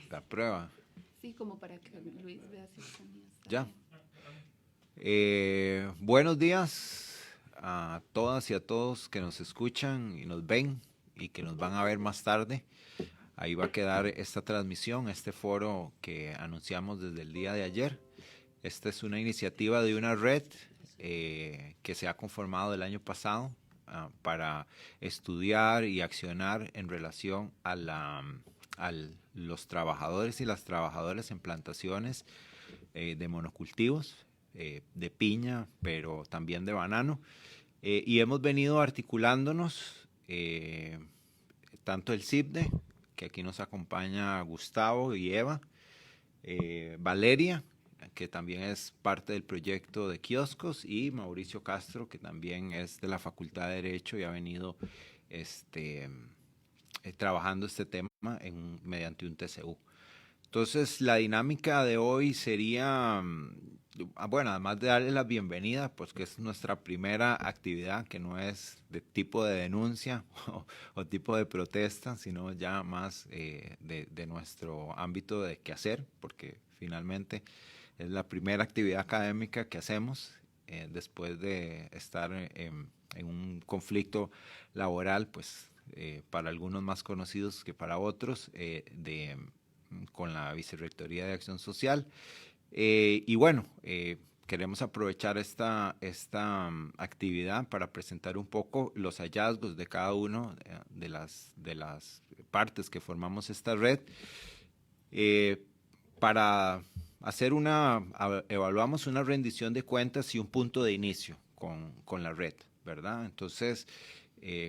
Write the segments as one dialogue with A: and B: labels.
A: La prueba.
B: Sí, como para que Luis vea si el sonido está
A: Ya.
B: bien.
A: Buenos días a todas y a todos que nos escuchan y nos ven y que nos van a ver más tarde. Ahí va a quedar esta transmisión, este foro que anunciamos desde el día de ayer. Esta es una iniciativa de una red que se ha conformado el año pasado para estudiar y accionar en relación a los trabajadores y las trabajadoras en plantaciones de monocultivos, de piña, pero también de banano. Y hemos venido articulándonos, tanto el CIPDE, que aquí nos acompaña Gustavo y Eva, Valeria, que también es parte del proyecto de kioscos, y Mauricio Castro, que también es de la Facultad de Derecho y ha venido trabajando este tema mediante un TCU. Entonces, la dinámica de hoy sería, bueno, además de darle la bienvenida, pues que es nuestra primera actividad, que no es de tipo de denuncia o tipo de protesta, sino ya más de nuestro ámbito de quehacer, porque finalmente es la primera actividad académica que hacemos después de estar en un conflicto laboral, pues para algunos más conocidos que para otros, con la Vicerrectoría de Acción Social. Y bueno, queremos aprovechar esta actividad para presentar un poco los hallazgos de cada uno de las partes que formamos esta red, para hacer evaluamos una rendición de cuentas y un punto de inicio con la red, ¿verdad? Entonces,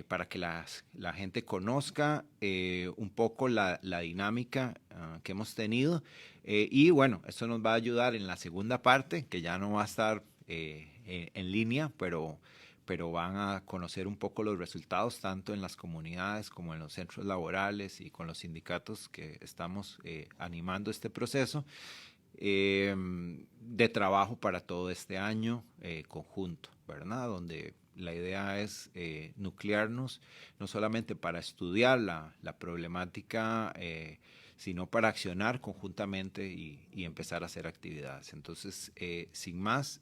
A: para que la gente conozca un poco la dinámica que hemos tenido. Y bueno, esto nos va a ayudar en la segunda parte, que ya no va a estar en línea, pero van a conocer un poco los resultados tanto en las comunidades como en los centros laborales y con los sindicatos que estamos animando este proceso de trabajo para todo este año conjunto, ¿verdad? Donde la idea es nuclearnos no solamente para estudiar la problemática, sino para accionar conjuntamente y empezar a hacer actividades. Entonces, sin más,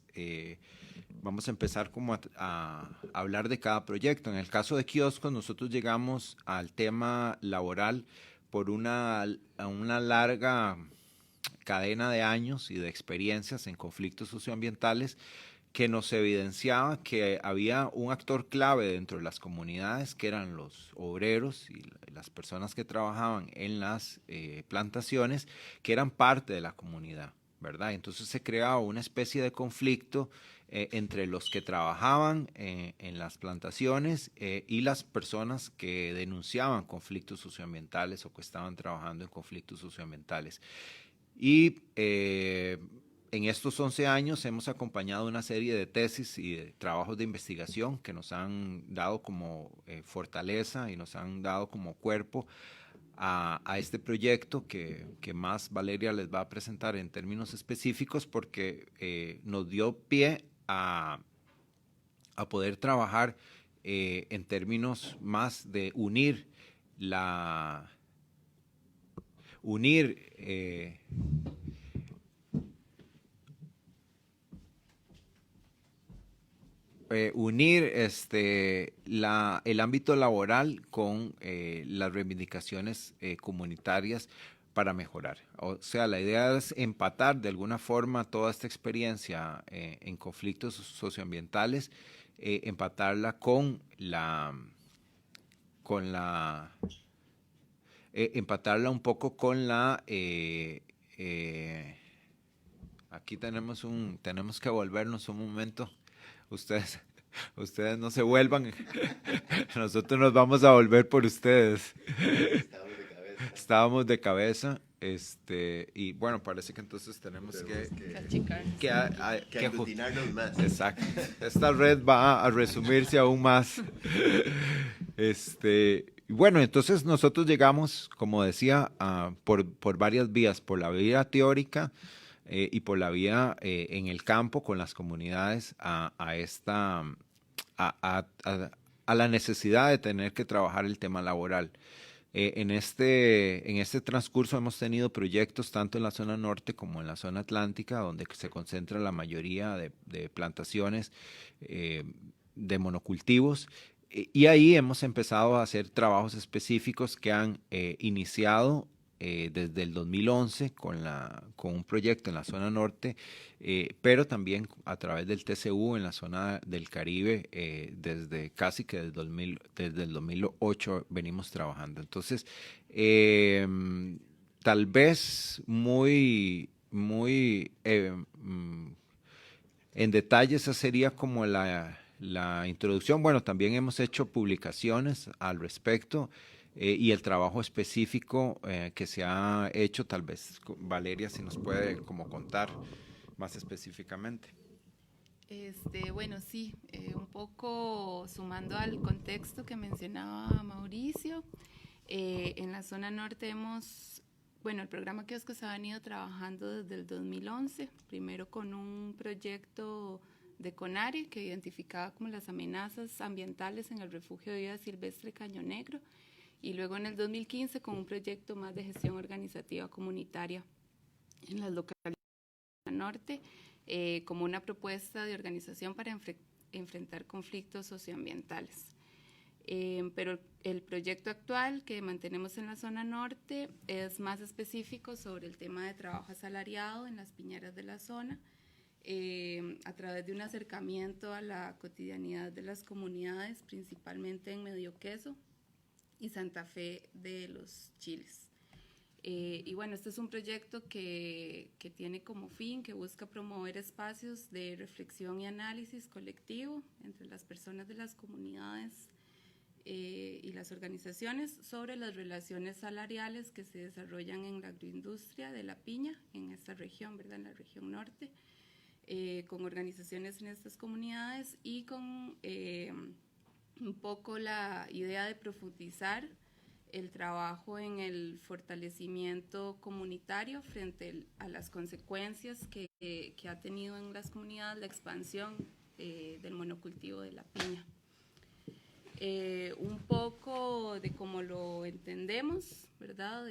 A: vamos a empezar como a hablar de cada proyecto. En el caso de kioscos, nosotros llegamos al tema laboral por una larga cadena de años y de experiencias en conflictos socioambientales que nos evidenciaba que había un actor clave dentro de las comunidades, que eran los obreros y las personas que trabajaban en las plantaciones, que eran parte de la comunidad, ¿verdad? Entonces se creaba una especie de conflicto entre los que trabajaban en las plantaciones y las personas que denunciaban conflictos socioambientales o que estaban trabajando en conflictos socioambientales. Y en estos 11 años hemos acompañado una serie de tesis y de trabajos de investigación que nos han dado como fortaleza y nos han dado como cuerpo a este proyecto que más Valeria les va a presentar en términos específicos, porque nos dio pie a poder trabajar en términos más de unir unir el ámbito laboral con las reivindicaciones comunitarias para mejorar. O sea, la idea es empatar de alguna forma toda esta experiencia en conflictos socioambientales, empatarla con la empatarla un poco con aquí tenemos que volvernos un momento. Ustedes, ustedes no se vuelvan. Nosotros nos vamos a volver por ustedes.
C: Estamos de cabeza.
A: Estábamos de cabeza. Y bueno, parece que entonces tenemos
B: Achicarnos.
C: Que aglutinarnos más.
A: Exacto. Esta red va a resumirse aún más. Y bueno, entonces nosotros llegamos, como decía, por varias vías, por la vía teórica y por la vía en el campo con las comunidades a la necesidad de tener que trabajar el tema laboral. En este transcurso hemos tenido proyectos tanto en la zona norte como en la zona atlántica, donde se concentra la mayoría de plantaciones de monocultivos. Y ahí hemos empezado a hacer trabajos específicos que han iniciado desde el 2011 con un proyecto en la zona norte, pero también a través del TCU en la zona del Caribe, desde casi que desde el 2008 venimos trabajando. Entonces, tal vez muy en detalle esa sería como la introducción. Bueno, también hemos hecho publicaciones al respecto y el trabajo específico que se ha hecho, tal vez Valeria si nos puede como contar más específicamente.
B: Bueno, sí, un poco sumando al contexto que mencionaba Mauricio, en la zona norte el programa Kiosco se ha venido trabajando desde el 2011, primero con un proyecto de CONARE que identificaba como las amenazas ambientales en el refugio de vida silvestre Caño Negro, y luego en el 2015 con un proyecto más de gestión organizativa comunitaria en las localidades del norte, como una propuesta de organización para enfrentar conflictos socioambientales. Pero el proyecto actual que mantenemos en la zona norte es más específico sobre el tema de trabajo asalariado en las piñeras de la zona, a través de un acercamiento a la cotidianidad de las comunidades, principalmente en Medio Queso y Santa Fe de los Chiles. Y bueno, este es un proyecto que tiene como fin, que busca promover espacios de reflexión y análisis colectivo entre las personas de las comunidades y las organizaciones sobre las relaciones salariales que se desarrollan en la agroindustria de la piña en esta región, ¿verdad? En la región norte, con organizaciones en estas comunidades y con un poco la idea de profundizar el trabajo en el fortalecimiento comunitario frente a las consecuencias que ha tenido en las comunidades la expansión del monocultivo de la piña. Un poco de cómo lo entendemos, ¿verdad?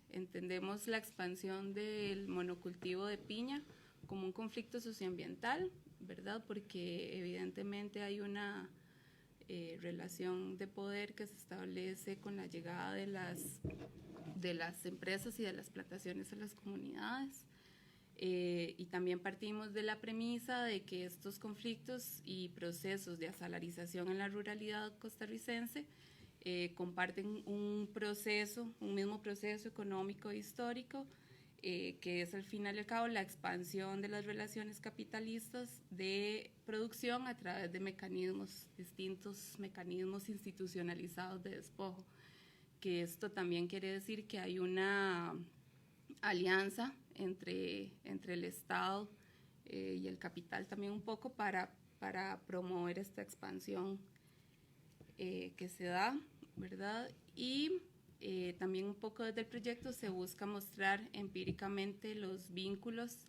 B: Entendemos la expansión del monocultivo de piña como un conflicto socioambiental, ¿verdad? Porque evidentemente hay una relación de poder que se establece con la llegada de las empresas y de las plantaciones a las comunidades. Y también partimos de la premisa de que estos conflictos y procesos de asalarización en la ruralidad costarricense comparten un mismo proceso económico e histórico, que es al final y al cabo la expansión de las relaciones capitalistas de producción a través de distintos mecanismos institucionalizados de despojo, que esto también quiere decir que hay una alianza entre el Estado y el capital también un poco para promover esta expansión que se da, ¿verdad? Y también un poco desde el proyecto se busca mostrar empíricamente los vínculos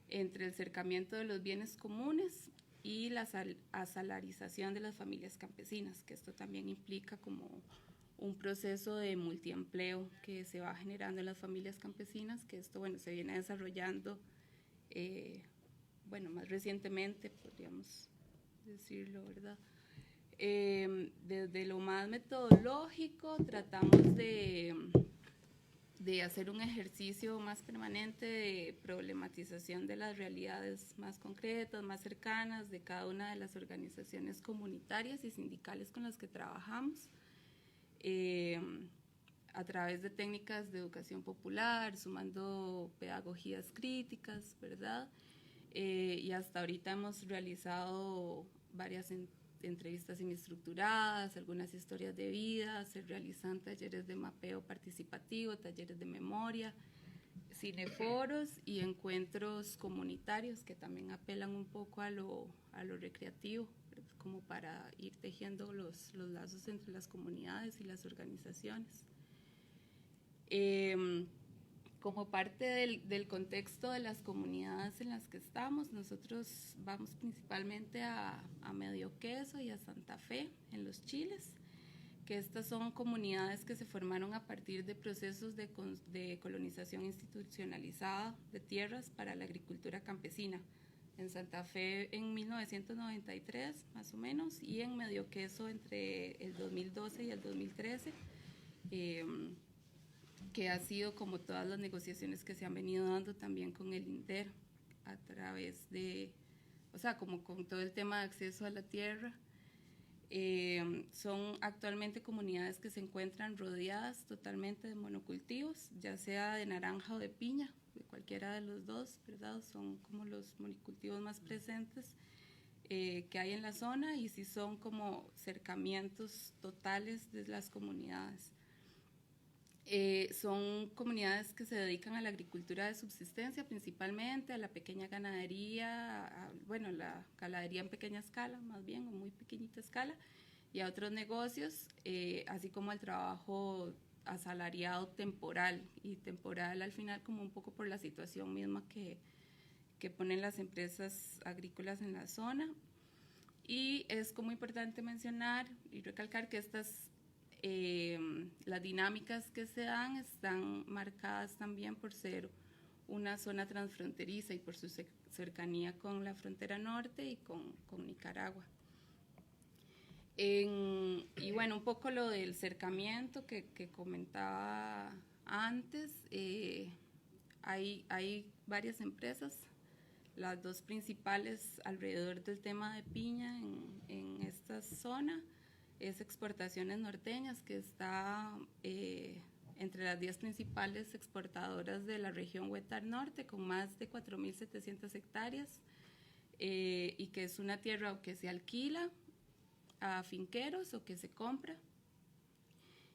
B: entre el cercamiento de los bienes comunes y la asalarización de las familias campesinas, que esto también implica como un proceso de multiempleo que se va generando en las familias campesinas, que esto, bueno, se viene desarrollando, más recientemente, podríamos decirlo, ¿verdad? Desde lo más metodológico tratamos de hacer un ejercicio más permanente de problematización de las realidades más concretas, más cercanas de cada una de las organizaciones comunitarias y sindicales con las que trabajamos, a través de técnicas de educación popular, sumando pedagogías críticas, ¿verdad? Y hasta ahorita hemos realizado varias entrevistas semiestructuradas, algunas historias de vida, se realizan talleres de mapeo participativo, talleres de memoria, cineforos y encuentros comunitarios que también apelan un poco a lo recreativo, como para ir tejiendo los lazos entre las comunidades y las organizaciones. Como parte del contexto de las comunidades en las que estamos, nosotros vamos principalmente a Medio Queso y a Santa Fe, en los Chiles, que estas son comunidades que se formaron a partir de procesos de colonización institucionalizada de tierras para la agricultura campesina. En Santa Fe en 1993, más o menos, y en Medio Queso entre el 2012 y el 2013, que ha sido como todas las negociaciones que se han venido dando también con el INDER, a través de, o sea, como con todo el tema de acceso a la tierra. Son actualmente comunidades que se encuentran rodeadas totalmente de monocultivos, ya sea de naranja o de piña, de cualquiera de los dos, ¿verdad? Son como los monocultivos más presentes que hay en la zona, y sí son como cercamientos totales de las comunidades. Son comunidades que se dedican a la agricultura de subsistencia principalmente, a la pequeña ganadería, bueno, la ganadería en pequeña escala más bien, o muy pequeñita escala, y a otros negocios, así como al trabajo asalariado temporal, y temporal al final como un poco por la situación misma que ponen las empresas agrícolas en la zona. Y es como importante mencionar y recalcar que las dinámicas que se dan están marcadas también por ser una zona transfronteriza y por su cercanía con la frontera norte y con Nicaragua. Y bueno, un poco lo del cercamiento que comentaba antes, hay varias empresas, las dos principales alrededor del tema de piña en esta zona es Exportaciones Norteñas, que está entre las 10 principales exportadoras de la región Huetar Norte, con más de 4.700 hectáreas, y que es una tierra que se alquila a finqueros o que se compra,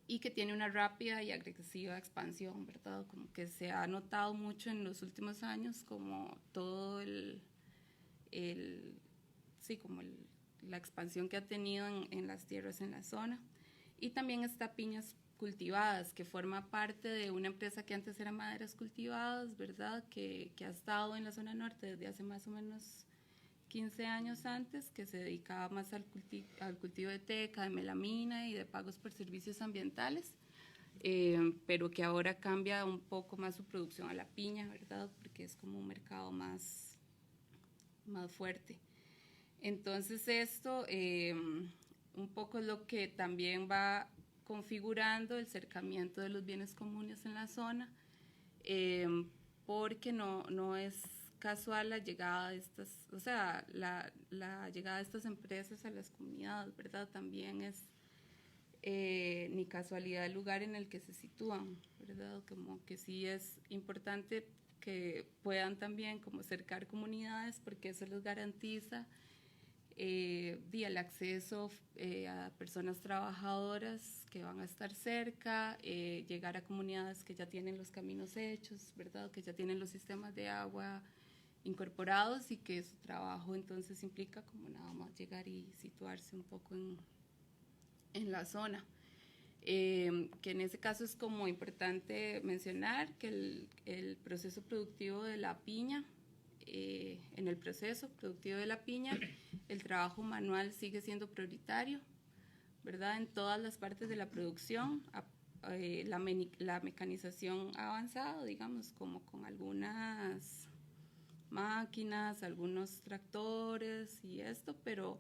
B: y que tiene una rápida y agresiva expansión, ¿verdad? Como que se ha notado mucho en los últimos años, como todo la expansión que ha tenido en las tierras en la zona. Y también está Piñas Cultivadas, que forma parte de una empresa que antes era Maderas Cultivadas, ¿verdad? Que ha estado en la zona norte desde hace más o menos 15 años antes, que se dedicaba más al cultivo de teca, de melamina y de pagos por servicios ambientales, pero que ahora cambia un poco más su producción a la piña, ¿verdad? Porque es como un mercado más fuerte. Entonces esto un poco es lo que también va configurando el cercamiento de los bienes comunes en la zona, porque no es casual la llegada de estas, o sea, la llegada de estas empresas a las comunidades, ¿verdad? También es ni casualidad el lugar en el que se sitúan, ¿verdad? Como que sí es importante que puedan también como cercar comunidades, porque eso les garantiza el acceso a personas trabajadoras que van a estar cerca, llegar a comunidades que ya tienen los caminos hechos, ¿verdad? Que ya tienen los sistemas de agua incorporados, y que su trabajo entonces implica como nada más llegar y situarse un poco en la zona. Que en ese caso es como importante mencionar que el proceso productivo de la piña, en el proceso productivo de la piña, el trabajo manual sigue siendo prioritario, ¿verdad? En todas las partes de la producción, la mecanización ha avanzado, digamos, como con algunas máquinas, algunos tractores y esto, pero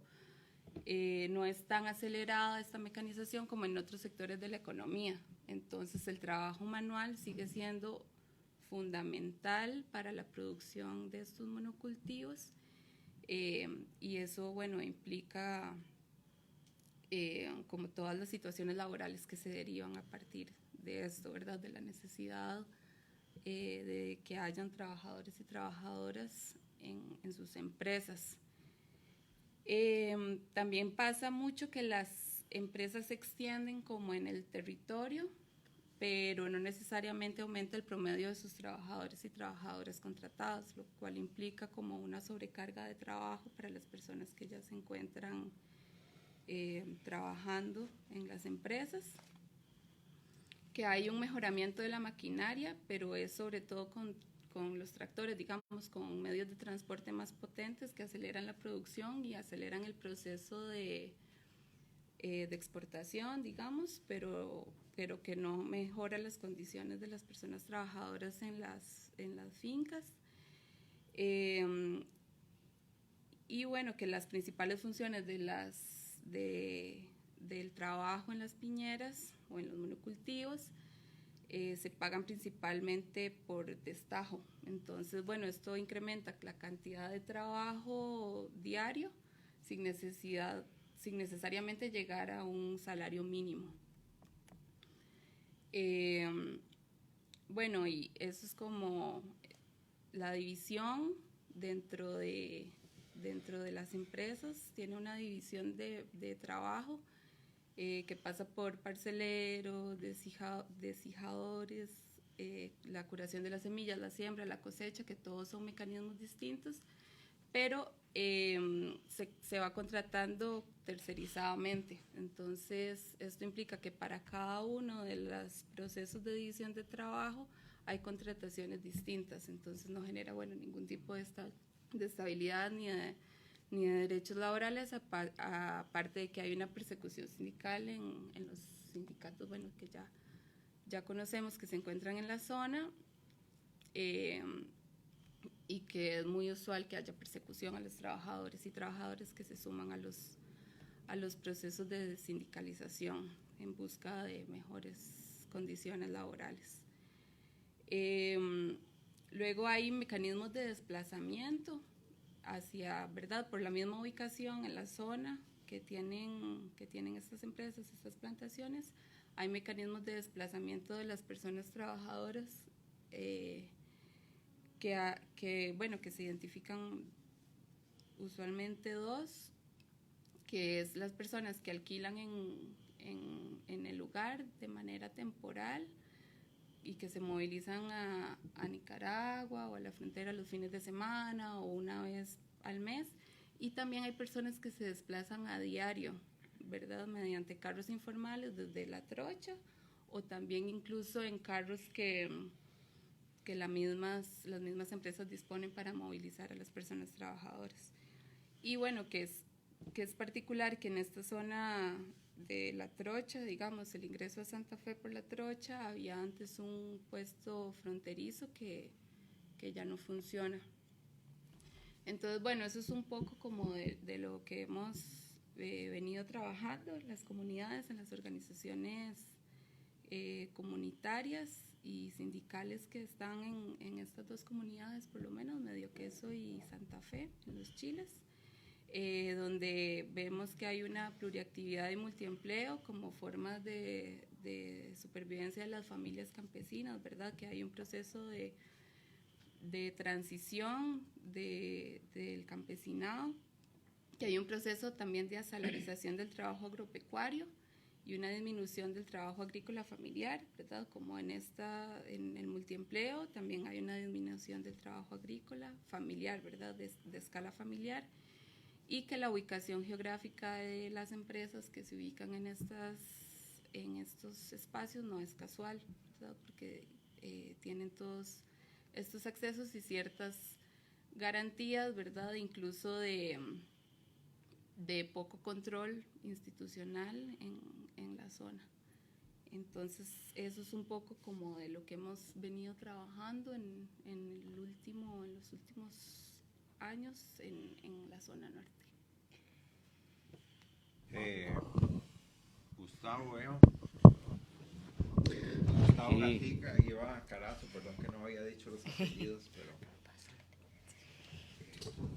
B: no es tan acelerada esta mecanización como en otros sectores de la economía. Entonces el trabajo manual sigue siendo fundamental para la producción de estos monocultivos, y eso, bueno, implica como todas las situaciones laborales que se derivan a partir de esto, ¿verdad? De la necesidad de que hayan trabajadores y trabajadoras en sus empresas. También pasa mucho que las empresas se extienden como en el territorio, pero no necesariamente aumenta el promedio de sus trabajadores y trabajadoras contratados, lo cual implica como una sobrecarga de trabajo para las personas que ya se encuentran trabajando en las empresas. Que hay un mejoramiento de la maquinaria, pero es sobre todo con los tractores, digamos, con medios de transporte más potentes que aceleran la producción y aceleran el proceso de de exportación, digamos, pero que no mejora las condiciones de las personas trabajadoras en las fincas. Y bueno, que las principales funciones del trabajo en las piñeras o en los monocultivos se pagan principalmente por destajo. Entonces, bueno, esto incrementa la cantidad de trabajo diario sin necesariamente llegar a un salario mínimo. Bueno, y eso es como la división dentro de las empresas. Tiene una división de trabajo que pasa por parceleros, deshijadores, la curación de las semillas, la siembra, la cosecha, que todos son mecanismos distintos, pero se va contratando tercerizadamente. Entonces, esto implica que para cada uno de los procesos de división de trabajo hay contrataciones distintas. Entonces, no genera, bueno, ningún tipo de estabilidad ni de derechos laborales, aparte de que hay una persecución sindical en los sindicatos, bueno, que ya conocemos, que se encuentran en la zona, y que es muy usual que haya persecución a los trabajadores y trabajadoras que se suman a los procesos de sindicalización en busca de mejores condiciones laborales. Luego hay mecanismos de desplazamiento hacia, ¿verdad?, por la misma ubicación en la zona que tienen estas empresas, estas plantaciones. Hay mecanismos de desplazamiento de las personas trabajadoras que se identifican usualmente dos, que es las personas que alquilan en el lugar de manera temporal y que se movilizan a Nicaragua o a la frontera los fines de semana o una vez al mes. Y también hay personas que se desplazan a diario, ¿verdad?, mediante carros informales desde La Trocha, o también incluso en carros que las mismas empresas disponen para movilizar a las personas trabajadoras. Y bueno, que es particular que en esta zona de La Trocha, digamos, el ingreso a Santa Fe por La Trocha, había antes un puesto fronterizo que ya no funciona. Entonces, bueno, eso es un poco como de lo que hemos venido trabajando en las comunidades, en las organizaciones comunitarias y sindicales que están en estas dos comunidades, por lo menos Medio Queso y Santa Fe, en los Chiles, donde vemos que hay una pluriactividad y multiempleo como formas de supervivencia de las familias campesinas, ¿verdad?, que hay un proceso de transición del campesinado, que hay un proceso también de asalarización del trabajo agropecuario y una disminución del trabajo agrícola familiar, ¿verdad?, como en el multiempleo también hay una disminución del trabajo agrícola familiar, ¿verdad?, de escala familiar, y que la ubicación geográfica de las empresas que se ubican en estos espacios no es casual, ¿verdad?, porque tienen todos estos accesos y ciertas garantías, ¿verdad?, incluso de poco control institucional en la zona. Entonces, eso es un poco como de lo que hemos venido trabajando en los últimos años en la zona norte.
A: Gustavo, Gustavo Gatica y Eva Carazo, perdón que no había dicho los apellidos, pero...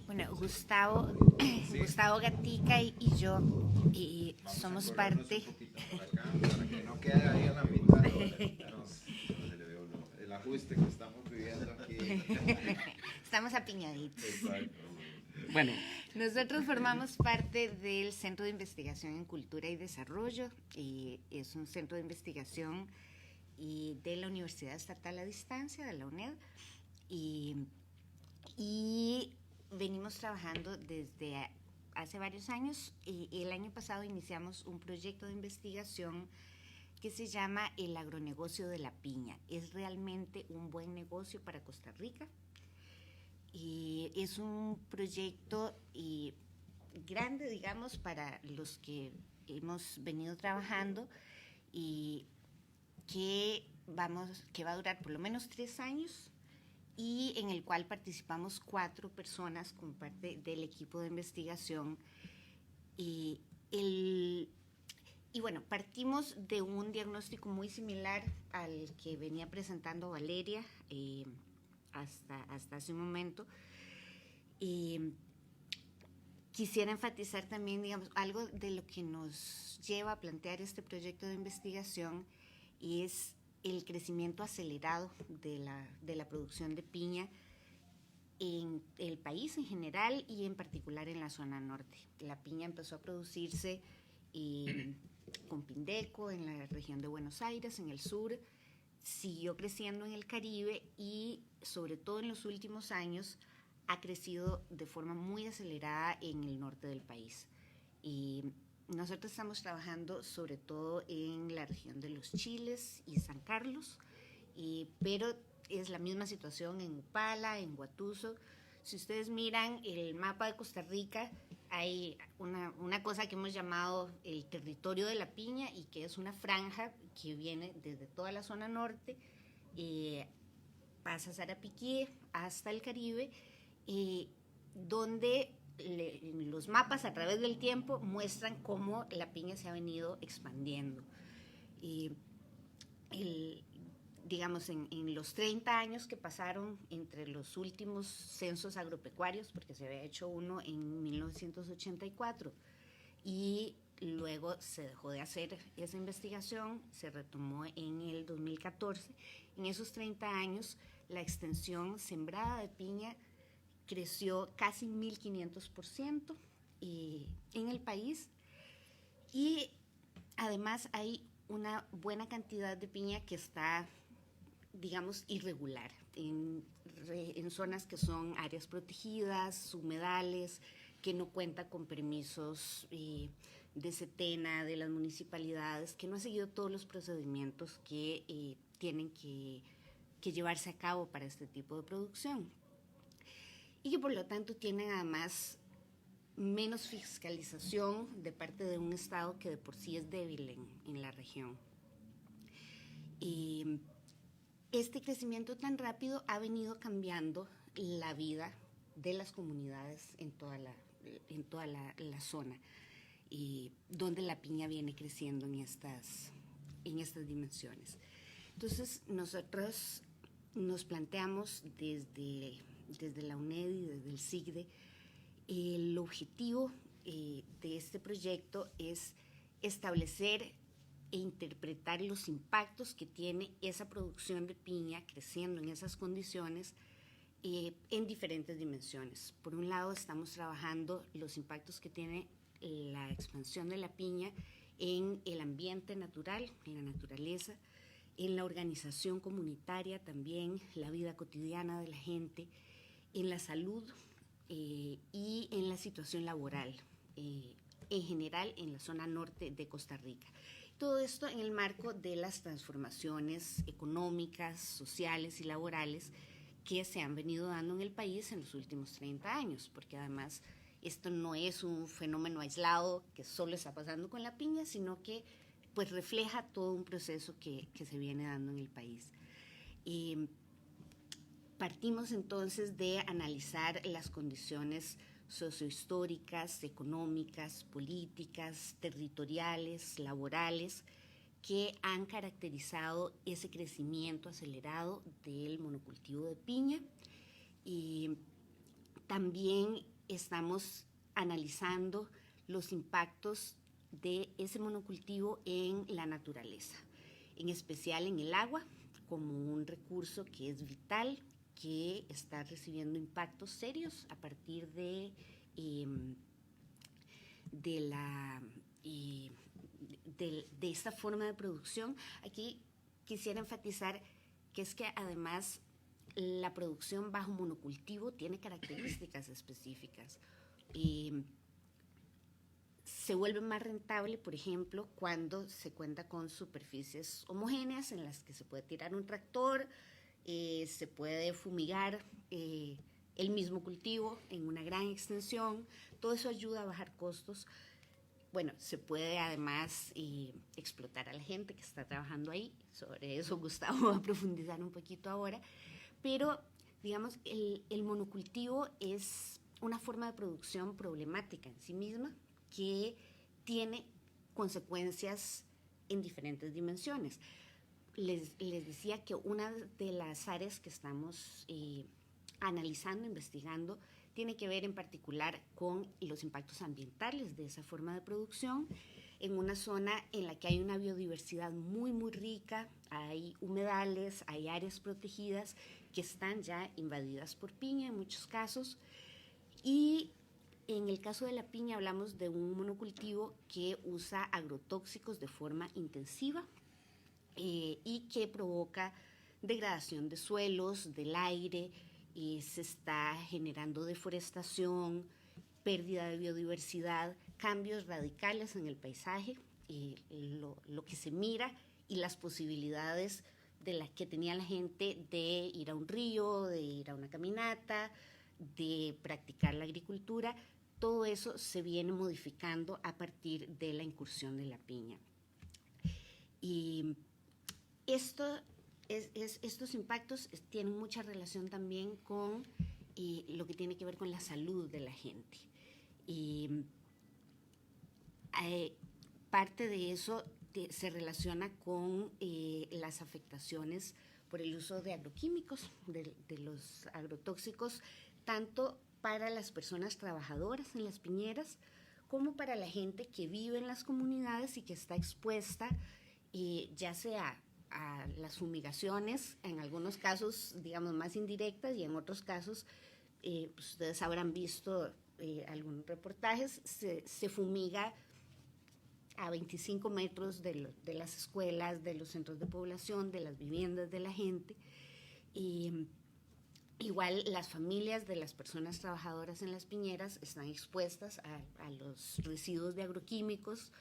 D: Bueno, Gustavo Gatica y yo somos parte...
A: Un poquito por acá, para que no quede ahí a la mitad el ajuste que estamos viviendo aquí.
D: Estamos apiñaditos.
A: Exacto.
D: Bueno, nosotros formamos parte del Centro de Investigación en Cultura y Desarrollo, y es un centro de investigación de la Universidad Estatal a Distancia, de la UNED, y venimos trabajando desde hace varios años, y el año pasado iniciamos un proyecto de investigación que se llama el agronegocio de la piña. Es realmente un buen negocio para Costa Rica, y es un proyecto grande, digamos, para los que hemos venido trabajando y que va a durar por lo menos 3 años y en el cual participamos 4 personas como parte del equipo de investigación. Y bueno, partimos de un diagnóstico muy similar al que venía presentando Valeria hasta hace un momento. Quisiera enfatizar también, digamos, algo de lo que nos lleva a plantear este proyecto de investigación es el crecimiento acelerado de la producción de piña en el país en general y en particular en la zona norte. La piña empezó a producirse con Pindeco en la región de Buenos Aires, en el sur, siguió creciendo en el Caribe y sobre todo en los últimos años ha crecido de forma muy acelerada en el norte del país. Y nosotros estamos trabajando sobre todo en la región de Los Chiles y San Carlos, pero es la misma situación en Upala, en Guatuso. Si ustedes miran el mapa de Costa Rica, hay una cosa que hemos llamado el territorio de la piña y que es una franja que viene desde toda la zona norte, pasa Sarapiquí hasta el Caribe, donde los mapas a través del tiempo muestran cómo la piña se ha venido expandiendo. Digamos, en los 30 años que pasaron entre los últimos censos agropecuarios, porque se había hecho uno en 1984, y luego se dejó de hacer esa investigación, se retomó en el 2014. En esos 30 años, la extensión sembrada de piña creció casi 1.500% en el país, y además hay una buena cantidad de piña que está, digamos, irregular en zonas que son áreas protegidas, humedales, que no cuenta con permisos de SETENA, de las municipalidades, que no ha seguido todos los procedimientos que tienen que llevarse a cabo para este tipo de producción. Y que por lo tanto tienen además menos fiscalización de parte de un Estado que de por sí es débil en la región. Este crecimiento tan rápido ha venido cambiando la vida de las comunidades en toda la zona, donde la piña viene creciendo en estas dimensiones. Entonces, nosotros nos planteamos desde la UNED y desde el SIGDE, el objetivo de este proyecto es establecer e interpretar los impactos que tiene esa producción de piña creciendo en esas condiciones en diferentes dimensiones. Por un lado, estamos trabajando los impactos que tiene la expansión de la piña en el ambiente natural, en la naturaleza, en la organización comunitaria también, la vida cotidiana de la gente, en la salud y en la situación laboral, en general en la zona norte de Costa Rica. Todo esto en el marco de las transformaciones económicas, sociales y laborales que se han venido dando en el país en los últimos 30 años, porque además esto no es un fenómeno aislado que solo está pasando con la piña, sino que pues refleja todo un proceso que se viene dando en el país. Partimos entonces de analizar las condiciones sociohistóricas, económicas, políticas, territoriales, laborales, que han caracterizado ese crecimiento acelerado del monocultivo de piña. Y también estamos analizando los impactos de ese monocultivo en la naturaleza, en especial en el agua, como un recurso que es vital, que está recibiendo impactos serios a partir de esta forma de producción. Aquí quisiera enfatizar que es que además la producción bajo monocultivo tiene características específicas. Se vuelve más rentable, por ejemplo, cuando se cuenta con superficies homogéneas en las que se puede tirar un tractor, se puede fumigar el mismo cultivo en una gran extensión. Todo eso ayuda a bajar costos. bueno, se puede además explotar a la gente que está trabajando ahí. Sobre eso Gustavo va a profundizar un poquito ahora. Pero, digamos, el monocultivo es una forma de producción problemática en sí misma que tiene consecuencias en diferentes dimensiones. Les decía que una de las áreas que estamos analizando, investigando, tiene que ver en particular con los impactos ambientales de esa forma de producción en una zona en la que hay una biodiversidad muy, muy rica, hay humedales, hay áreas protegidas que están ya invadidas por piña en muchos casos. Y en el caso de la piña hablamos de un monocultivo que usa agrotóxicos de forma intensiva y que provoca degradación de suelos, del aire, se está generando deforestación, pérdida de biodiversidad, cambios radicales en el paisaje, lo que se mira y las posibilidades de las que tenía la gente de ir a un río, de ir a una caminata, de practicar la agricultura. Todo eso se viene modificando a partir de la incursión de la piña. Y estos impactos tienen mucha relación también con lo que tiene que ver con la salud de la gente. Y parte de eso se relaciona con las afectaciones por el uso de agroquímicos, de los agrotóxicos, tanto para las personas trabajadoras en las piñeras como para la gente que vive en las comunidades y que está expuesta ya sea a las fumigaciones, en algunos casos, digamos, más indirectas, y en otros casos, pues ustedes habrán visto algunos reportajes, se fumiga a 25 metros de las escuelas, de los centros de población, de las viviendas de la gente. Y igual las familias de las personas trabajadoras en las piñeras están expuestas a los residuos de agroquímicos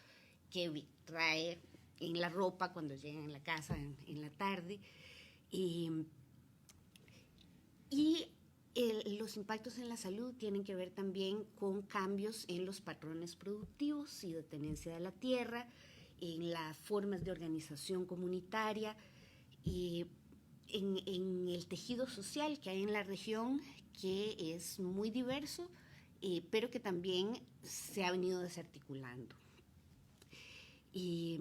D: que trae en la ropa cuando llegan a la casa en la tarde. Los impactos en la salud tienen que ver también con cambios en los patrones productivos y de tenencia de la tierra, en las formas de organización comunitaria, en el tejido social que hay en la región, que es muy diverso, pero que también se ha venido desarticulando. Y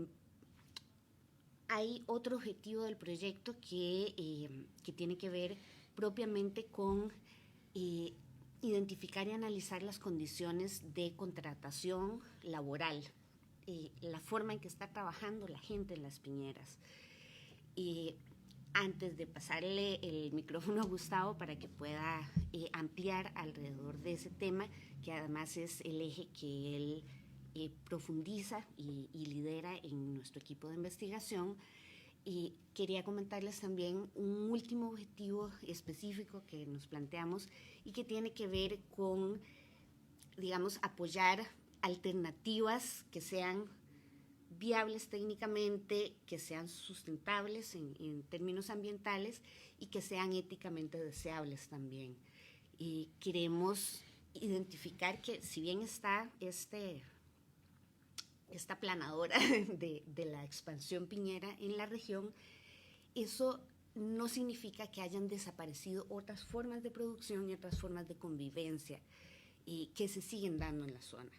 D: hay otro objetivo del proyecto que tiene que ver propiamente con identificar y analizar las condiciones de contratación laboral, la forma en que está trabajando la gente en las piñeras. Antes de pasarle el micrófono a Gustavo para que pueda ampliar alrededor de ese tema, que además es el eje que él profundiza y lidera en nuestro equipo de investigación, y quería comentarles también un último objetivo específico que nos planteamos y que tiene que ver con, digamos, apoyar alternativas que sean viables técnicamente, que sean sustentables en términos ambientales y que sean éticamente deseables también. Y queremos identificar que si bien está esta planadora de la expansión piñera en la región, eso no significa que hayan desaparecido otras formas de producción y otras formas de convivencia que se siguen dando en la zona.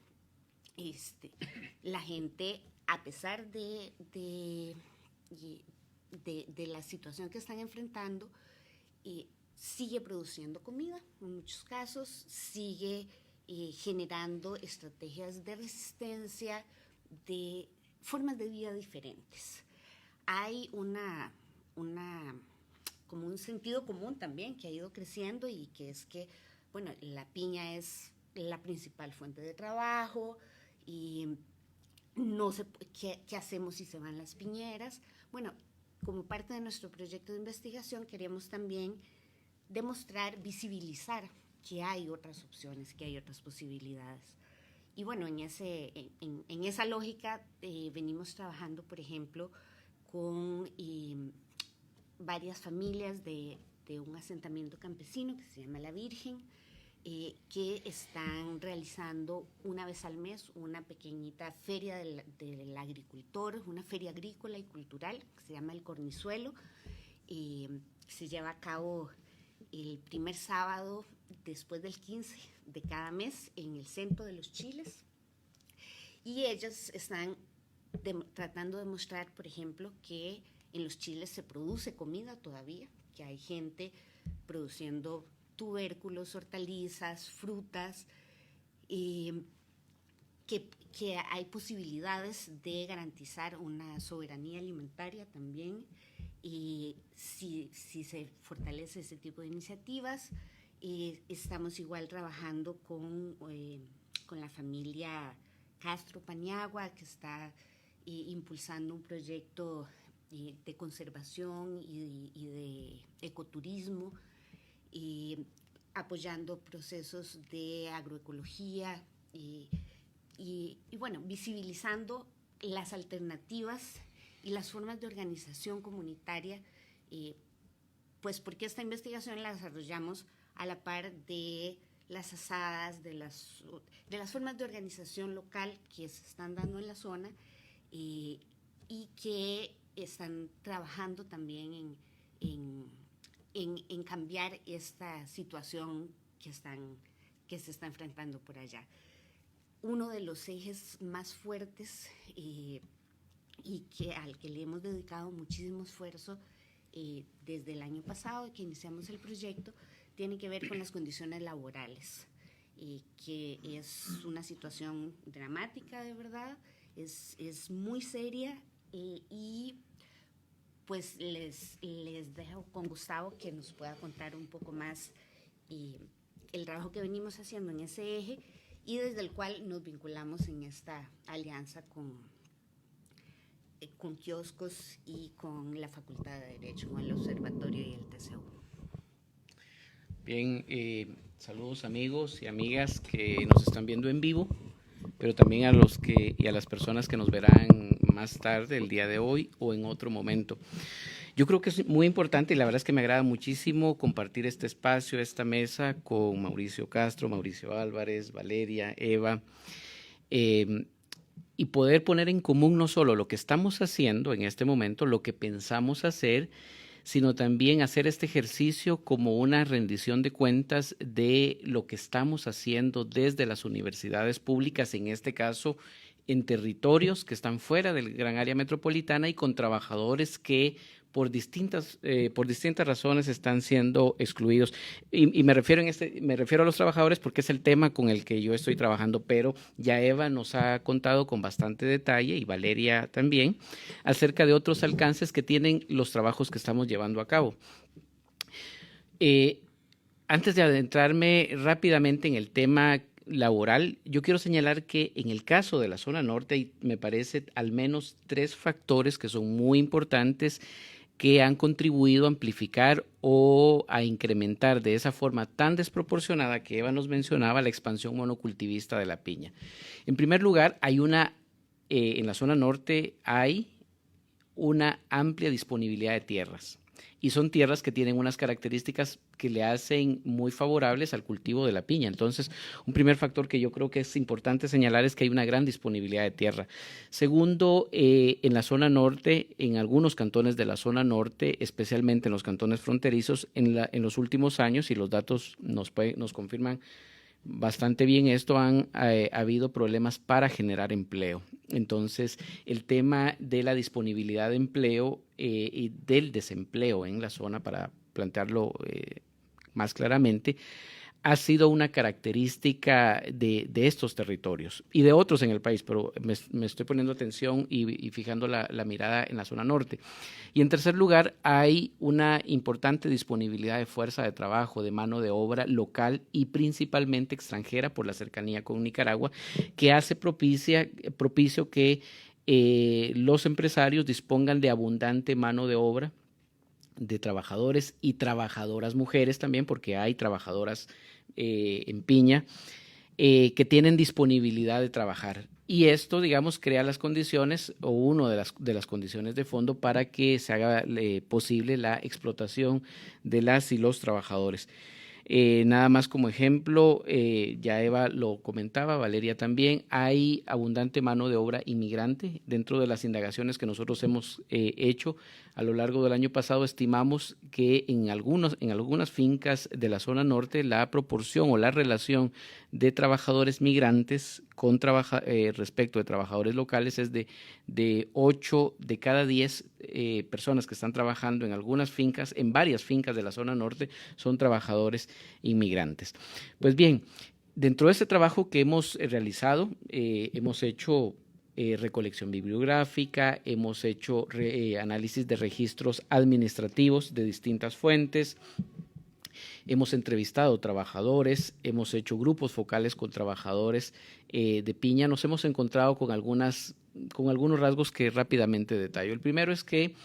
D: La gente, a pesar de la situación que están enfrentando, sigue produciendo comida, en muchos casos, sigue generando estrategias de resistencia, de formas de vida diferentes. Hay como un sentido común también que ha ido creciendo, y que es que, bueno, la piña es la principal fuente de trabajo y ¿qué hacemos si se van las piñeras? Bueno, como parte de nuestro proyecto de investigación queremos también demostrar, visibilizar que hay otras opciones, que hay otras posibilidades. Y bueno, en esa lógica venimos trabajando, por ejemplo, con varias familias de un asentamiento campesino que se llama La Virgen, que están realizando una vez al mes una pequeñita feria del agricultor, una feria agrícola y cultural que se llama El Cornizuelo. Se lleva a cabo el primer sábado después del 15 de cada mes en el centro de Los Chiles, y ellos están tratando de mostrar, por ejemplo, que en Los Chiles se produce comida todavía, que hay gente produciendo tubérculos, hortalizas, frutas, que hay posibilidades de garantizar una soberanía alimentaria también, y si se fortalece ese tipo de iniciativas. Estamos igual trabajando con la familia Castro Paniagua, que está impulsando un proyecto de conservación y de ecoturismo, apoyando procesos de agroecología y bueno, visibilizando las alternativas y las formas de organización comunitaria, pues porque esta investigación la desarrollamos a la par de las asadas, de las formas de organización local que se están dando en la zona, y que están trabajando también en cambiar esta situación que se está enfrentando por allá. Uno de los ejes más fuertes al que le hemos dedicado muchísimo esfuerzo desde el año pasado que iniciamos el proyecto tiene que ver con las condiciones laborales, que es una situación dramática, de verdad, es muy seria, y pues les dejo con Gustavo que nos pueda contar un poco más el trabajo que venimos haciendo en ese eje y desde el cual nos vinculamos en esta alianza con kioscos y con la Facultad de Derecho, con el Observatorio y el TCU.
E: Bien, saludos amigos y amigas que nos están viendo en vivo, pero también a las personas que nos verán más tarde, el día de hoy o en otro momento. Yo creo que es muy importante y la verdad es que me agrada muchísimo compartir este espacio, esta mesa con Mauricio Castro, Mauricio Álvarez, Valeria, Eva, y poder poner en común no solo lo que estamos haciendo en este momento, lo que pensamos hacer, sino también hacer este ejercicio como una rendición de cuentas de lo que estamos haciendo desde las universidades públicas, en este caso en territorios que están fuera del gran área metropolitana y con trabajadores que por distintas razones están siendo excluidos. Y me refiero a los trabajadores porque es el tema con el que yo estoy trabajando, pero ya Eva nos ha contado con bastante detalle, y Valeria también, acerca de otros alcances que tienen los trabajos que estamos llevando a cabo. Antes de adentrarme rápidamente en el tema laboral, yo quiero señalar que en el caso de la zona norte hay, me parece, al menos 3 factores que son muy importantes que han contribuido a amplificar o a incrementar de esa forma tan desproporcionada que Eva nos mencionaba la expansión monocultivista de la piña. En primer lugar, en la zona norte hay una amplia disponibilidad de tierras, y son tierras que tienen unas características que le hacen muy favorables al cultivo de la piña. Entonces, un primer factor que yo creo que es importante señalar es que hay una gran disponibilidad de tierra. Segundo, en la zona norte, en algunos cantones de la zona norte, especialmente en los cantones fronterizos, en los últimos años, y los datos nos confirman bastante bien esto, ha habido problemas para generar empleo. Entonces, el tema de la disponibilidad de empleo y del desempleo en la zona, para plantearlo más claramente, ha sido una característica de estos territorios y de otros en el país, pero me estoy poniendo atención y fijando la mirada en la zona norte. Y en tercer lugar, hay una importante disponibilidad de fuerza de trabajo, de mano de obra local y principalmente extranjera por la cercanía con Nicaragua, que hace propicio que los empresarios dispongan de abundante mano de obra, de trabajadores y trabajadoras mujeres también, porque hay trabajadoras en piña que tienen disponibilidad de trabajar. Y esto, digamos, crea las condiciones, o una de las condiciones de fondo para que se haga posible la explotación de las y los trabajadores. Nada más como ejemplo, ya Eva lo comentaba, Valeria también, hay abundante mano de obra inmigrante. Dentro de las indagaciones que nosotros hemos hecho a lo largo del año pasado, estimamos que en algunas fincas de la zona norte la proporción o la relación de trabajadores migrantes con respecto de trabajadores locales es de 8 de cada 10 personas que están trabajando en algunas fincas, en varias fincas de la zona norte, son trabajadores inmigrantes. Pues bien, dentro de este trabajo que hemos realizado, hemos hecho recolección bibliográfica, hemos hecho análisis de registros administrativos de distintas fuentes, hemos entrevistado trabajadores, hemos hecho grupos focales con trabajadores de piña. Nos hemos encontrado con algunos rasgos que rápidamente detallo. El primero es que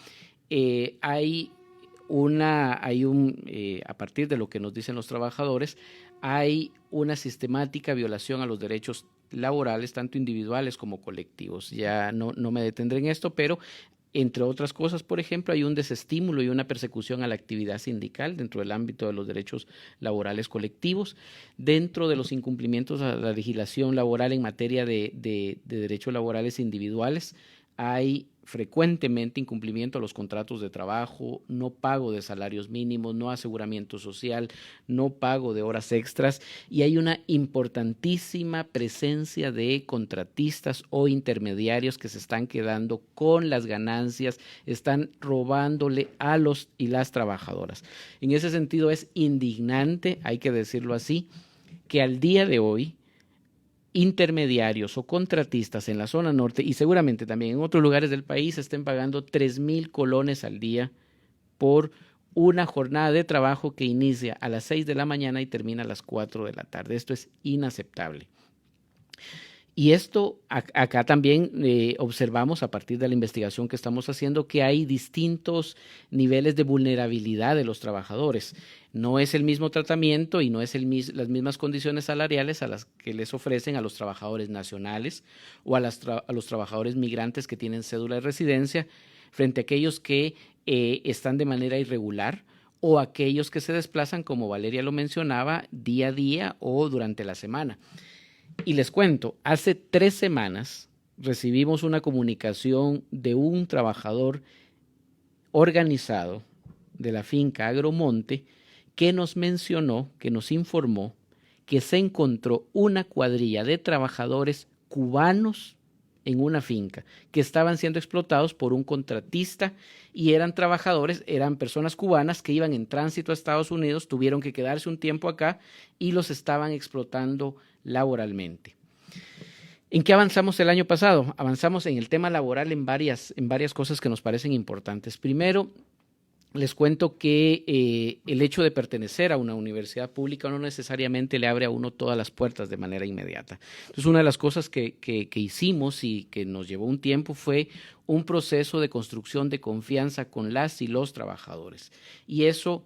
E: a partir de lo que nos dicen los trabajadores, hay una sistemática violación a los derechos laborales, tanto individuales como colectivos. Ya no me detendré en esto, pero entre otras cosas, por ejemplo, hay un desestímulo y una persecución a la actividad sindical dentro del ámbito de los derechos laborales colectivos, dentro de los incumplimientos a la legislación laboral en materia de derechos laborales individuales. Hay frecuentemente incumplimiento a los contratos de trabajo, no pago de salarios mínimos, no aseguramiento social, no pago de horas extras, y hay una importantísima presencia de contratistas o intermediarios que se están quedando con las ganancias, están robándole a los y las trabajadoras. En ese sentido es indignante, hay que decirlo así, que al día de hoy intermediarios o contratistas en la zona norte y seguramente también en otros lugares del país estén pagando 3,000 colones al día por una jornada de trabajo que inicia a las 6 de la mañana y termina a las 4 de la tarde. Esto es inaceptable. Y esto acá también observamos a partir de la investigación que estamos haciendo que hay distintos niveles de vulnerabilidad de los trabajadores. No es el mismo tratamiento y no es las mismas condiciones salariales a las que les ofrecen a los trabajadores nacionales o a los trabajadores migrantes que tienen cédula de residencia frente a aquellos que están de manera irregular o aquellos que se desplazan, como Valeria lo mencionaba, día a día o durante la semana. Y les cuento, hace 3 semanas recibimos una comunicación de un trabajador organizado de la finca Agromonte que nos mencionó, que nos informó que se encontró una cuadrilla de trabajadores cubanos en una finca que estaban siendo explotados por un contratista y eran personas cubanas que iban en tránsito a Estados Unidos, tuvieron que quedarse un tiempo acá y los estaban explotando laboralmente. ¿En qué avanzamos el año pasado? Avanzamos en el tema laboral en varias cosas que nos parecen importantes. Primero, les cuento que el hecho de pertenecer a una universidad pública no necesariamente le abre a uno todas las puertas de manera inmediata. Entonces, una de las cosas que hicimos y que nos llevó un tiempo fue un proceso de construcción de confianza con las y los trabajadores. Y eso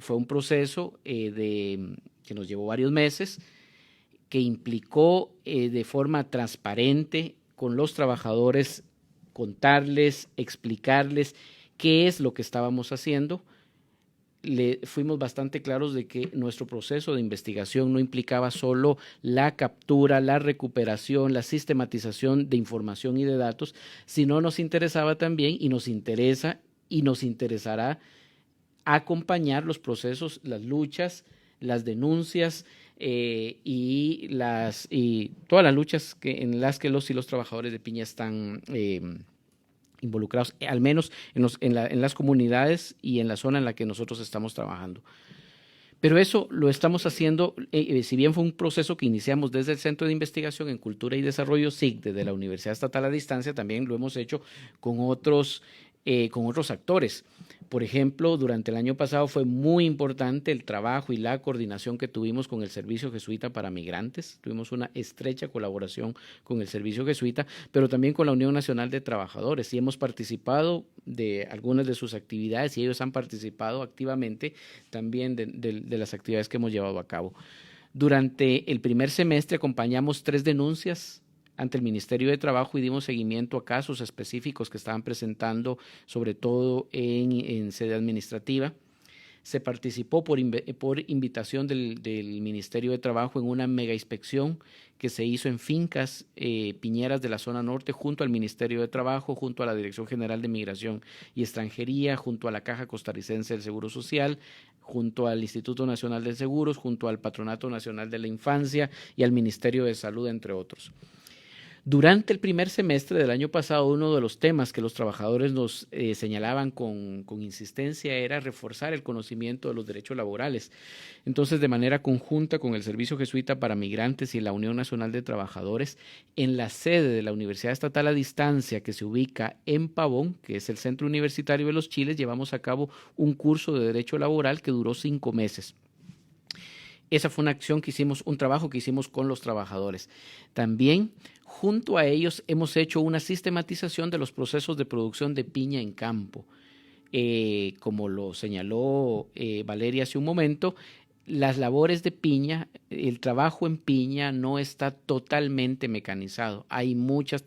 E: fue un proceso que nos llevó varios meses, que implicó de forma transparente con los trabajadores contarles, explicarles qué es lo que estábamos haciendo. Fuimos bastante claros de que nuestro proceso de investigación no implicaba solo la captura, la recuperación, la sistematización de información y de datos, sino nos interesaba también y nos interesa y nos interesará acompañar los procesos, las luchas, las denuncias y todas las luchas en las que los y los trabajadores de piña están involucrados, al menos en las comunidades y en la zona en la que nosotros estamos trabajando. Pero eso lo estamos haciendo, si bien fue un proceso que iniciamos desde el Centro de Investigación en Cultura y Desarrollo SIC, desde la Universidad Estatal a Distancia, también lo hemos hecho con otros actores. Por ejemplo, durante el año pasado fue muy importante el trabajo y la coordinación que tuvimos con el Servicio Jesuita para Migrantes. Tuvimos una estrecha colaboración con el Servicio Jesuita, pero también con la Unión Nacional de Trabajadores, y hemos participado de algunas de sus actividades y ellos han participado activamente también de las actividades que hemos llevado a cabo. Durante el primer semestre acompañamos 3 denuncias ante el Ministerio de Trabajo y dimos seguimiento a casos específicos que estaban presentando, sobre todo en sede administrativa. se participó por invitación del Ministerio de Trabajo en una mega inspección que se hizo en fincas piñeras de la zona norte junto al Ministerio de Trabajo, junto a la Dirección General de Migración y Extranjería, junto a la Caja Costarricense del Seguro Social, junto al Instituto Nacional de Seguros, junto al Patronato Nacional de la Infancia y al Ministerio de Salud, entre otros. Durante el primer semestre del año pasado, uno de los temas que los trabajadores nos señalaban con insistencia era reforzar el conocimiento de los derechos laborales. Entonces, de manera conjunta con el Servicio Jesuita para Migrantes y la Unión Nacional de Trabajadores, en la sede de la Universidad Estatal a Distancia, que se ubica en Pavón, que es el Centro Universitario de los Chiles, llevamos a cabo un curso de Derecho Laboral que duró 5 meses. Esa fue una acción que hicimos, un trabajo que hicimos con los trabajadores. También, junto a ellos, hemos hecho una sistematización de los procesos de producción de piña en campo. Como lo señaló Valeria hace un momento, las labores de piña, el trabajo en piña no está totalmente mecanizado. Hay muchas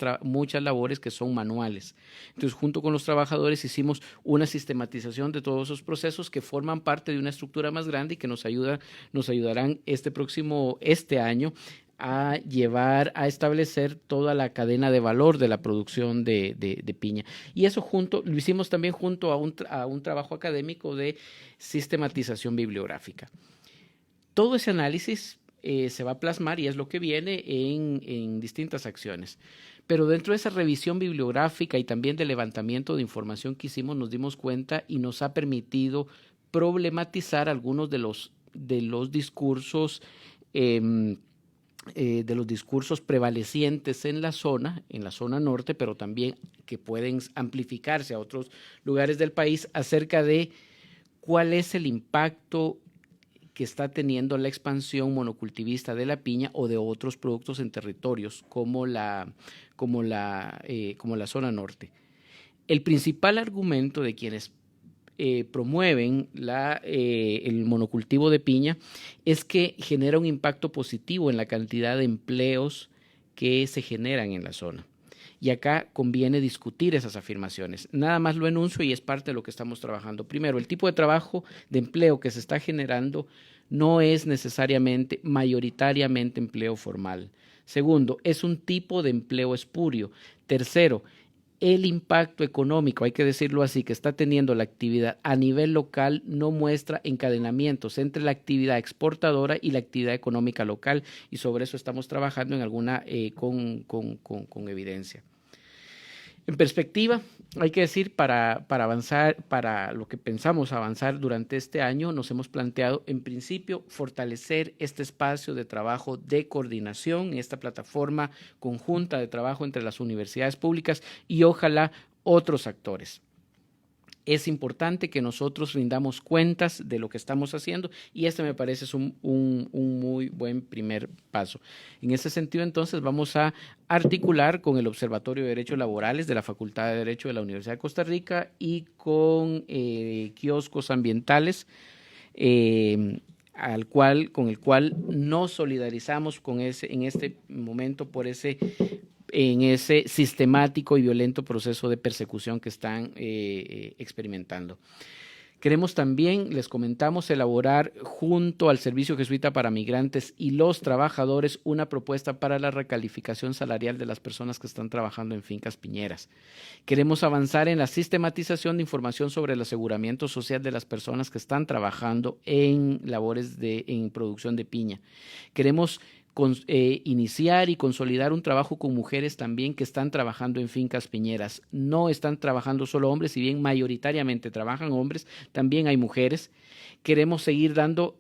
E: labores que son manuales. Entonces, junto con los trabajadores hicimos una sistematización de todos esos procesos que forman parte de una estructura más grande y que nos ayudarán este año a establecer toda la cadena de valor de la producción de piña. Y eso lo hicimos también junto a un trabajo académico de sistematización bibliográfica. Todo ese análisis se va a plasmar y es lo que viene en distintas acciones. Pero dentro de esa revisión bibliográfica y también del levantamiento de información que hicimos, nos dimos cuenta y nos ha permitido problematizar algunos de los discursos prevalecientes en la zona norte, pero también que pueden amplificarse a otros lugares del país acerca de cuál es el impacto que está teniendo la expansión monocultivista de la piña o de otros productos en territorios como la zona norte. El principal argumento de quienes promueven el monocultivo de piña es que genera un impacto positivo en la cantidad de empleos que se generan en la zona. Y acá conviene discutir esas afirmaciones. Nada más lo enuncio y es parte de lo que estamos trabajando. Primero, el tipo de trabajo de empleo que se está generando no es necesariamente, mayoritariamente empleo formal. Segundo, es un tipo de empleo espurio. Tercero, el impacto económico, hay que decirlo así, que está teniendo la actividad a nivel local no muestra encadenamientos entre la actividad exportadora y la actividad económica local, y sobre eso estamos trabajando en alguna con evidencia. En perspectiva, hay que decir, para avanzar, para lo que pensamos avanzar durante este año, nos hemos planteado, en principio, fortalecer este espacio de trabajo de coordinación, esta plataforma conjunta de trabajo entre las universidades públicas y ojalá otros actores. Es importante que nosotros rindamos cuentas de lo que estamos haciendo y este me parece es un muy buen primer paso. En ese sentido, entonces, vamos a articular con el Observatorio de Derechos Laborales de la Facultad de Derecho de la Universidad de Costa Rica y con kioscos ambientales, con el cual nos solidarizamos en este momento en ese sistemático y violento proceso de persecución que están experimentando. Queremos también, les comentamos, elaborar junto al Servicio Jesuita para Migrantes y los trabajadores una propuesta para la recalificación salarial de las personas que están trabajando en fincas piñeras. Queremos avanzar en la sistematización de información sobre el aseguramiento social de las personas que están trabajando en labores en producción de piña. Queremos iniciar y consolidar un trabajo con mujeres también que están trabajando en fincas piñeras. No están trabajando solo hombres, si bien mayoritariamente trabajan hombres, también hay mujeres. Queremos seguir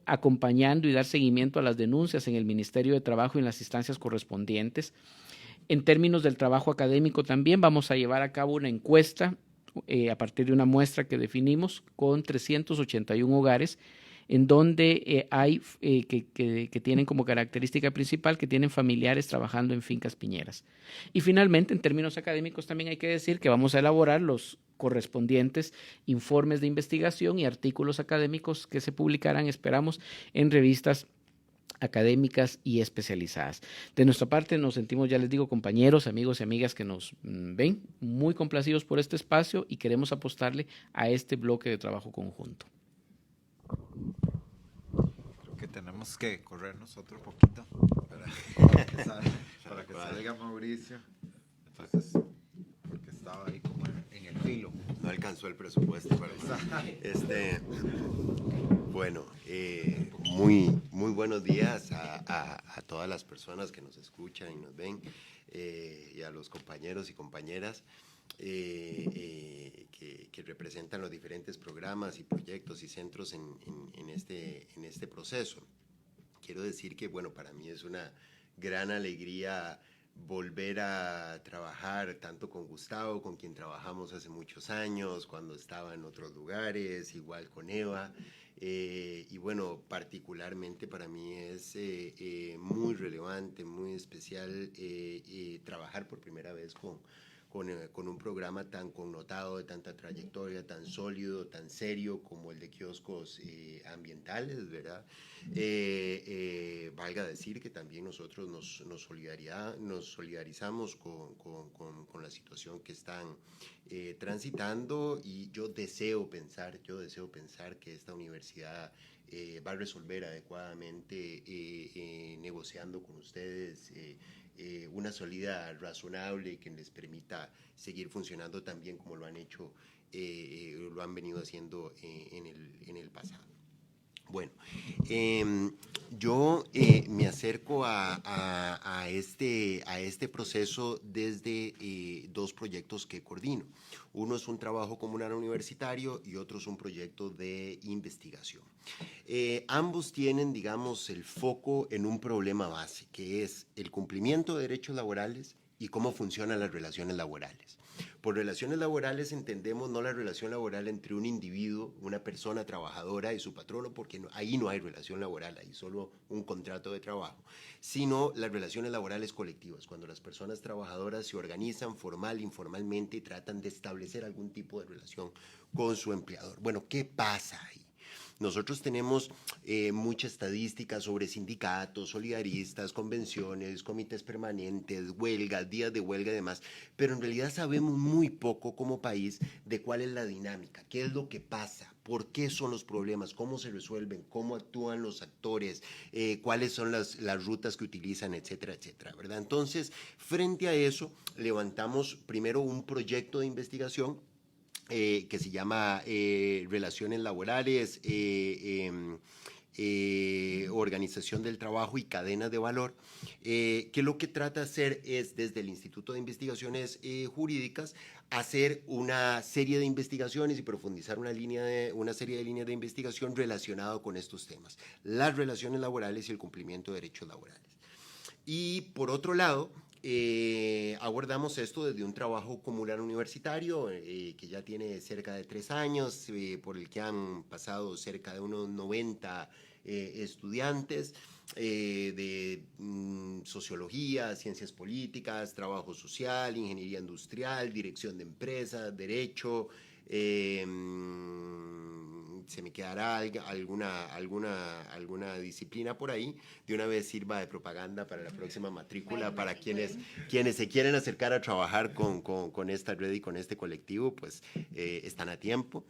E: acompañando y dar seguimiento a las denuncias en el Ministerio de Trabajo y en las instancias correspondientes. En términos del trabajo académico también vamos a llevar a cabo una encuesta a partir de una muestra que definimos con 381 hogares en donde hay que tienen como característica principal que tienen familiares trabajando en fincas piñeras. Y finalmente, en términos académicos también hay que decir que vamos a elaborar los correspondientes informes de investigación y artículos académicos que se publicarán, esperamos, en revistas académicas y especializadas. De nuestra parte nos sentimos, ya les digo, compañeros, amigos y amigas que nos ven, muy complacidos por este espacio y queremos apostarle a este bloque de trabajo conjunto.
A: tenemos que corrernos otro poquito para que salga Mauricio. Entonces, porque estaba ahí como en el filo.
C: No alcanzó el presupuesto para bueno, muy buenos días a todas las personas que nos escuchan y nos ven, y a los compañeros y compañeras que representan los diferentes programas y proyectos y centros en este proceso. Quiero decir que, bueno, para mí es una gran alegría volver a trabajar tanto con Gustavo, con quien trabajamos hace muchos años, cuando estaba en otros lugares, igual con Eva, y bueno, particularmente para mí es muy relevante, muy especial trabajar por primera vez con un programa tan connotado, de tanta trayectoria, tan sólido, tan serio como el de kioscos ambientales, ¿verdad? Valga decir que también nosotros nos solidarizamos con la situación que están transitando, y yo deseo pensar que esta universidad va a resolver adecuadamente, negociando con ustedes una salida razonable que les permita seguir funcionando tan bien como lo han hecho, lo han venido haciendo en el pasado. Bueno, yo me acerco a este proceso desde dos proyectos que coordino. Uno es un trabajo comunal universitario y otro es un proyecto de investigación. Ambos tienen, digamos, el foco en un problema base, que es el cumplimiento de derechos laborales y cómo funcionan las relaciones laborales. Por relaciones laborales entendemos no la relación laboral entre un individuo, una persona trabajadora y su patrono, porque ahí no hay relación laboral, hay solo un contrato de trabajo, sino las relaciones laborales colectivas, cuando las personas trabajadoras se organizan formal, informalmente y tratan de establecer algún tipo de relación con su empleador. Bueno, ¿qué pasa ahí? Nosotros tenemos mucha estadística sobre sindicatos, solidaristas, convenciones, comités permanentes, huelgas, días de huelga y demás, pero en realidad sabemos muy poco como país de cuál es la dinámica, qué es lo que pasa, por qué son los problemas, cómo se resuelven, cómo actúan los actores, cuáles son las rutas que utilizan, etcétera, etcétera, ¿verdad? Entonces, frente a eso, levantamos primero un proyecto de investigación que se llama Relaciones Laborales, Organización del Trabajo y Cadenas de Valor, que lo que trata de hacer es, desde el Instituto de Investigaciones Jurídicas, hacer una serie de investigaciones y profundizar una serie de líneas de investigación relacionado con estos temas, las relaciones laborales y el cumplimiento de derechos laborales. Y por otro lado, abordamos esto desde un trabajo comunal universitario que ya tiene cerca de 3 años, por el que han pasado cerca de unos 90 estudiantes de sociología, ciencias políticas, trabajo social, ingeniería industrial, dirección de empresas, derecho. Se me quedará alguna disciplina por ahí. De una vez sirva de propaganda para la próxima matrícula, para quienes se quieren acercar a trabajar con esta red y con este colectivo, pues están a tiempo.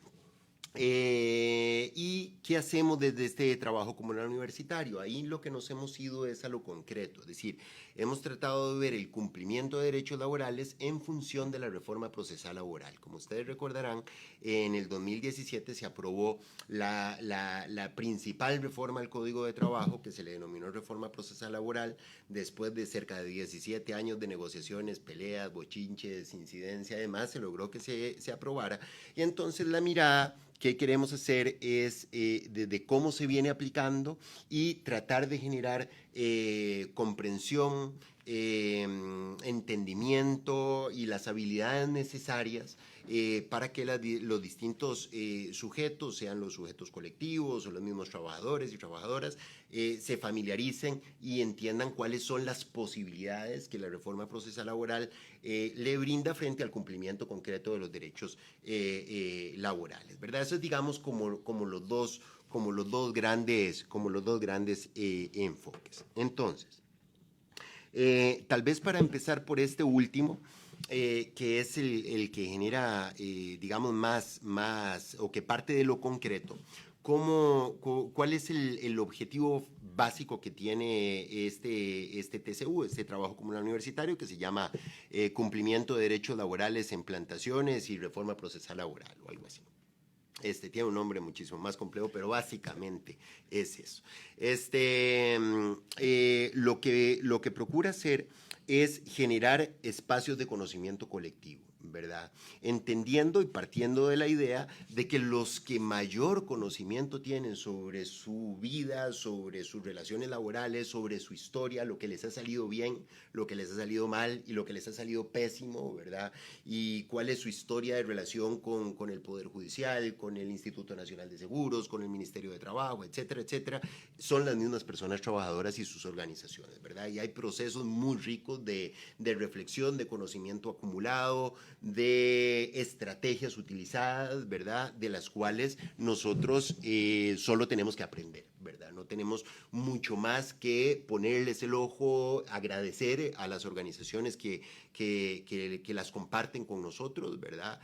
C: ¿Y qué hacemos desde este trabajo comunal universitario? Ahí lo que nos hemos ido es a lo concreto, es decir, hemos tratado de ver el cumplimiento de derechos laborales en función de la reforma procesal laboral. Como ustedes recordarán, en el 2017 se aprobó la principal reforma al Código de Trabajo, que se le denominó reforma procesal laboral, después de cerca de 17 años de negociaciones, peleas, bochinches, incidencia, además se logró que se aprobara. Y entonces la mirada que queremos hacer es de cómo se viene aplicando y tratar de generar comprensión, entendimiento y las habilidades necesarias para que los distintos sujetos, sean los sujetos colectivos o los mismos trabajadores y trabajadoras, se familiaricen y entiendan cuáles son las posibilidades que la reforma procesal laboral le brinda frente al cumplimiento concreto de los derechos laborales, ¿verdad? Eso es, digamos, como los dos grandes enfoques. Entonces, tal vez para empezar por este último, que es el que genera, digamos, más o que parte de lo concreto. ¿cuál es el objetivo básico que tiene este TCU, este trabajo comunal universitario, que se llama Cumplimiento de Derechos Laborales en Plantaciones y Reforma Procesal Laboral o algo así? Tiene un nombre muchísimo más complejo, pero básicamente es eso. Lo que procura hacer es generar espacios de conocimiento colectivo, ¿verdad? Entendiendo y partiendo de la idea de que los que mayor conocimiento tienen sobre su vida, sobre sus relaciones laborales, sobre su historia, lo que les ha salido bien, lo que les ha salido mal y lo que les ha salido pésimo, ¿verdad? Y cuál es su historia de relación con el Poder Judicial, con el Instituto Nacional de Seguros, con el Ministerio de Trabajo, etcétera, etcétera, son las mismas personas trabajadoras y sus organizaciones, ¿verdad? Y hay procesos muy ricos de reflexión, de conocimiento acumulado, de estrategias utilizadas, ¿verdad? De las cuales nosotros solo tenemos que aprender, ¿verdad? No tenemos mucho más que ponerles el ojo, agradecer a las organizaciones que las comparten con nosotros, ¿verdad?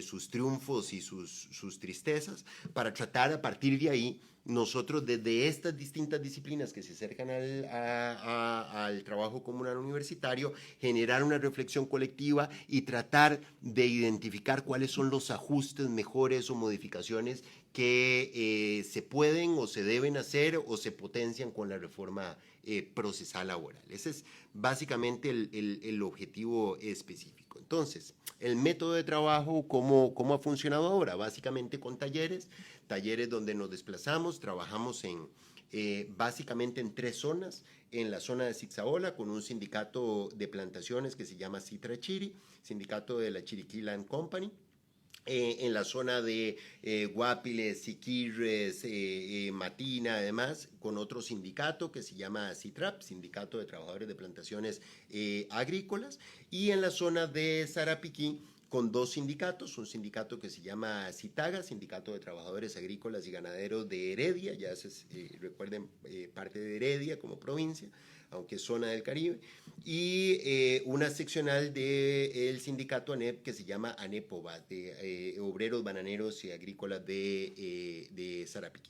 C: Sus triunfos y sus tristezas, para tratar a partir de ahí nosotros desde estas distintas disciplinas que se acercan al trabajo comunal universitario, generar una reflexión colectiva y tratar de identificar cuáles son los ajustes mejores o modificaciones que se pueden o se deben hacer o se potencian con la reforma procesal laboral. Ese es básicamente el objetivo específico. Entonces, el método de trabajo, ¿cómo ha funcionado ahora? Básicamente con talleres donde nos desplazamos, trabajamos básicamente en 3 zonas. En la zona de Zixaola, con un sindicato de plantaciones que se llama Citra Chiri, sindicato de la Chiriquí Land Company. En la zona de Guapiles, Siquirres, Matina, además, con otro sindicato que se llama CITRAP, Sindicato de Trabajadores de Plantaciones Agrícolas, y en la zona de Sarapiquí, con 2 sindicatos, un sindicato que se llama CITAGA, Sindicato de Trabajadores Agrícolas y Ganaderos de Heredia, ya recuerden, parte de Heredia como provincia, aunque es zona del Caribe, y una seccional del sindicato ANEP que se llama ANEPOBA, de Obreros Bananeros y Agrícolas de Sarapiquí.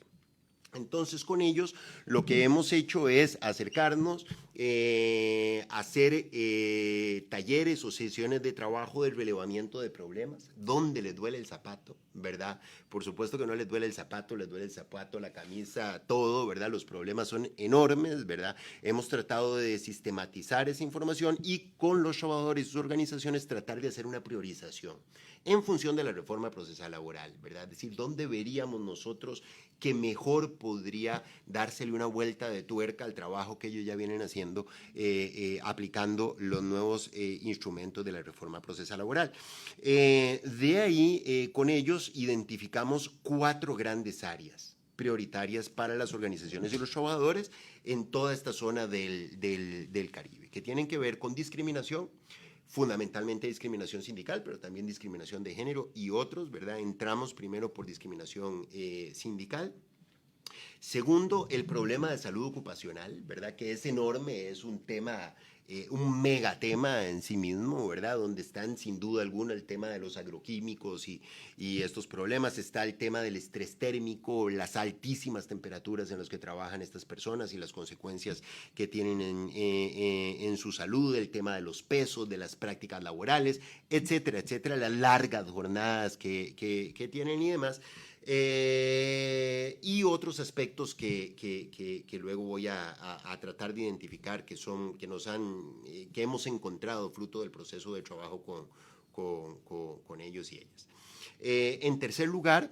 C: Entonces, con ellos lo que hemos hecho es acercarnos, hacer talleres o sesiones de trabajo de relevamiento de problemas, donde les duele el zapato, ¿verdad? Por supuesto que no les duele el zapato, la camisa, todo, ¿verdad? Los problemas son enormes, ¿verdad? Hemos tratado de sistematizar esa información y con los trabajadores y sus organizaciones tratar de hacer una priorización en función de la reforma procesal laboral, ¿verdad? Es decir, ¿dónde veríamos nosotros que mejor podría dársele una vuelta de tuerca al trabajo que ellos ya vienen haciendo, aplicando los nuevos instrumentos de la reforma procesal laboral? De ahí, con ellos identificamos 4 grandes áreas prioritarias para las organizaciones y los trabajadores en toda esta zona del Caribe, que tienen que ver con discriminación, fundamentalmente discriminación sindical, pero también discriminación de género y otros, ¿verdad? Entramos primero por discriminación sindical. Segundo, el problema de salud ocupacional, ¿verdad? Que es enorme, es un tema, un megatema en sí mismo, ¿verdad? Donde están sin duda alguna el tema de los agroquímicos y estos problemas. Está el tema del estrés térmico, las altísimas temperaturas en las que trabajan estas personas y las consecuencias que tienen en su salud, el tema de los pesos, de las prácticas laborales, etcétera, etcétera, las largas jornadas que tienen y demás. Y otros aspectos que luego voy a tratar de identificar que hemos encontrado fruto del proceso de trabajo con ellos y ellas. En tercer lugar,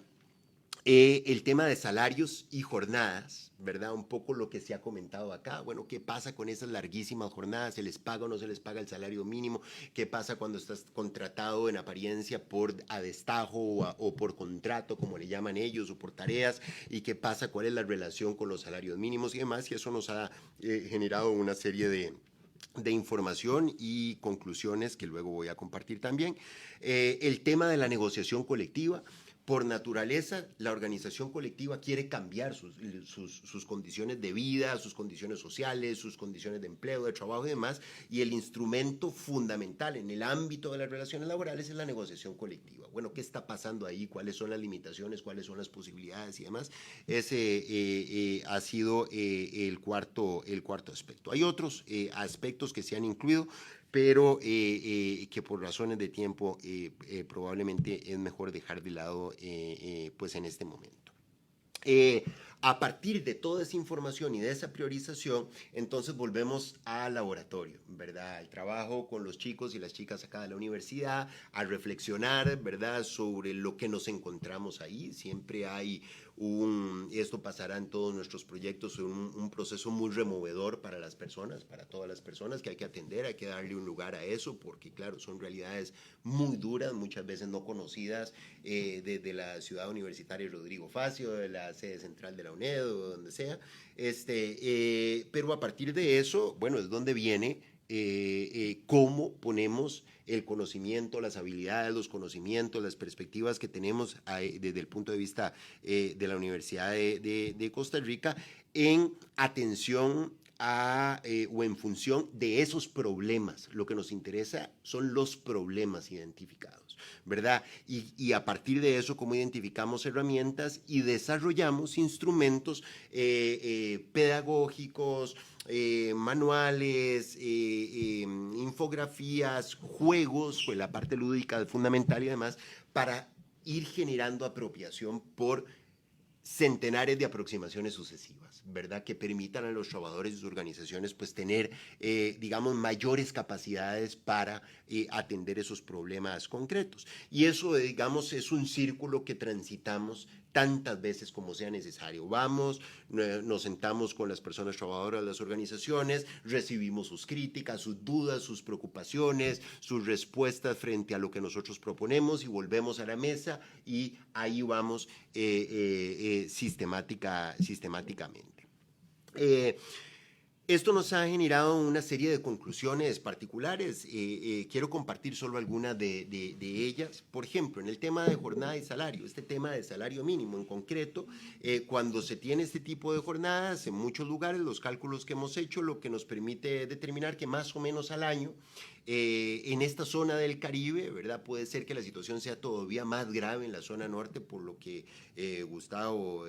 C: el tema de salarios y jornadas, ¿verdad? Un poco lo que se ha comentado acá. Bueno, ¿qué pasa con esas larguísimas jornadas? ¿Se les paga o no se les paga el salario mínimo? ¿Qué pasa cuando estás contratado en apariencia a destajo o por contrato, como le llaman ellos, o por tareas? ¿Y qué pasa? ¿Cuál es la relación con los salarios mínimos y demás? Y eso nos ha generado una serie de información y conclusiones que luego voy a compartir también. El tema de la negociación colectiva, Por naturaleza, la organización colectiva quiere cambiar sus condiciones de vida, sus condiciones sociales, sus condiciones de empleo, de trabajo y demás, y el instrumento fundamental en el ámbito de las relaciones laborales es la negociación colectiva. Bueno, ¿qué está pasando ahí? ¿Cuáles son las limitaciones? ¿Cuáles son las posibilidades y demás? Ese ha sido el cuarto aspecto. Hay otros aspectos que se han incluido, pero que por razones de tiempo probablemente es mejor dejar de lado pues en este momento. A partir de toda esa información y de esa priorización, entonces volvemos al laboratorio, ¿verdad? Al trabajo con los chicos y las chicas acá de la universidad, a reflexionar, ¿verdad?, sobre lo que nos encontramos ahí. Siempre hay esto pasará en todos nuestros proyectos, un proceso muy removedor para las personas, para todas las personas, que hay que atender, hay que darle un lugar a eso, porque claro, son realidades muy duras, muchas veces no conocidas, desde la ciudad universitaria Rodrigo Facio, de la sede central de la UNED o donde sea, pero a partir de eso, bueno, es donde viene cómo ponemos el conocimiento, las habilidades, los conocimientos, las perspectivas que tenemos desde el punto de vista de la Universidad de Costa Rica en atención o en función de esos problemas. Lo que nos interesa son los problemas identificados, ¿verdad? Y a partir de eso, cómo identificamos herramientas y desarrollamos instrumentos pedagógicos, manuales, infografías, juegos, pues la parte lúdica es fundamental y demás, para ir generando apropiación por centenares de aproximaciones sucesivas, ¿verdad?, que permitan a los trabajadores y sus organizaciones pues tener, digamos, mayores capacidades para atender esos problemas concretos. Y eso, digamos, es un círculo que transitamos tantas veces como sea necesario. Vamos, nos sentamos con las personas trabajadoras de las organizaciones, recibimos sus críticas, sus dudas, sus preocupaciones, sus respuestas frente a lo que nosotros proponemos y volvemos a la mesa y ahí vamos sistemáticamente. Esto nos ha generado una serie de conclusiones particulares. Quiero compartir solo algunas de ellas. Por ejemplo, en el tema de jornada y salario, este tema de salario mínimo en concreto, cuando se tiene este tipo de jornadas, en muchos lugares los cálculos que hemos hecho lo que nos permite determinar que más o menos al año, en esta zona del Caribe, ¿verdad?, puede ser que la situación sea todavía más grave en la zona norte, por lo que Gustavo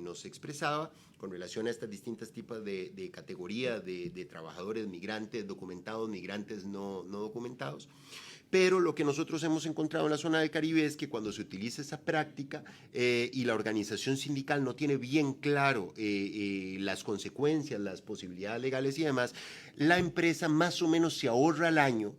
C: nos expresaba con relación a estas distintas tipos de categorías de trabajadores migrantes, documentados, migrantes no documentados. Pero lo que nosotros hemos encontrado en la zona del Caribe es que cuando se utiliza esa práctica y la organización sindical no tiene bien claro las consecuencias, las posibilidades legales y demás, la empresa más o menos se ahorra al año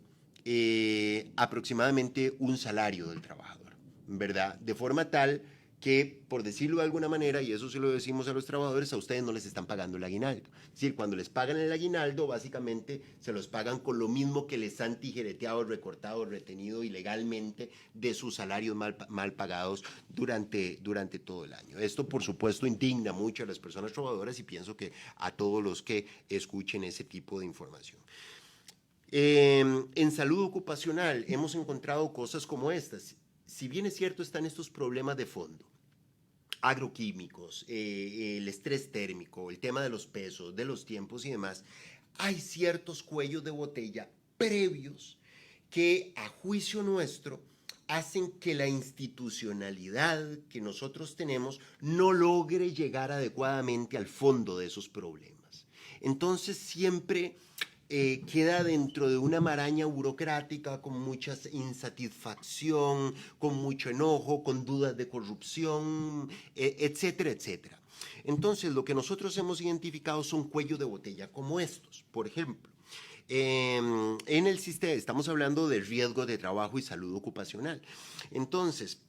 C: aproximadamente un salario del trabajador, ¿verdad? De forma tal que, por decirlo de alguna manera, y eso se lo decimos a los trabajadores, a ustedes no les están pagando el aguinaldo. Es decir, cuando les pagan el aguinaldo, básicamente se los pagan con lo mismo que les han tijereteado, recortado, retenido ilegalmente de sus salarios mal pagados durante todo el año. Esto, por supuesto, indigna mucho a las personas trabajadoras y pienso que a todos los que escuchen ese tipo de información. En salud ocupacional hemos encontrado cosas como estas. Si bien es cierto, están estos problemas de fondo, agroquímicos, el estrés térmico, el tema de los pesos, de los tiempos y demás, hay ciertos cuellos de botella previos que, a juicio nuestro, hacen que la institucionalidad que nosotros tenemos no logre llegar adecuadamente al fondo de esos problemas. Entonces siempre queda dentro de una maraña burocrática con mucha insatisfacción, con mucho enojo, con dudas de corrupción, etcétera, etcétera. Entonces, lo que nosotros hemos identificado son cuellos de botella como estos. Por ejemplo, en el sistema estamos hablando de riesgo de trabajo y salud ocupacional. Entonces,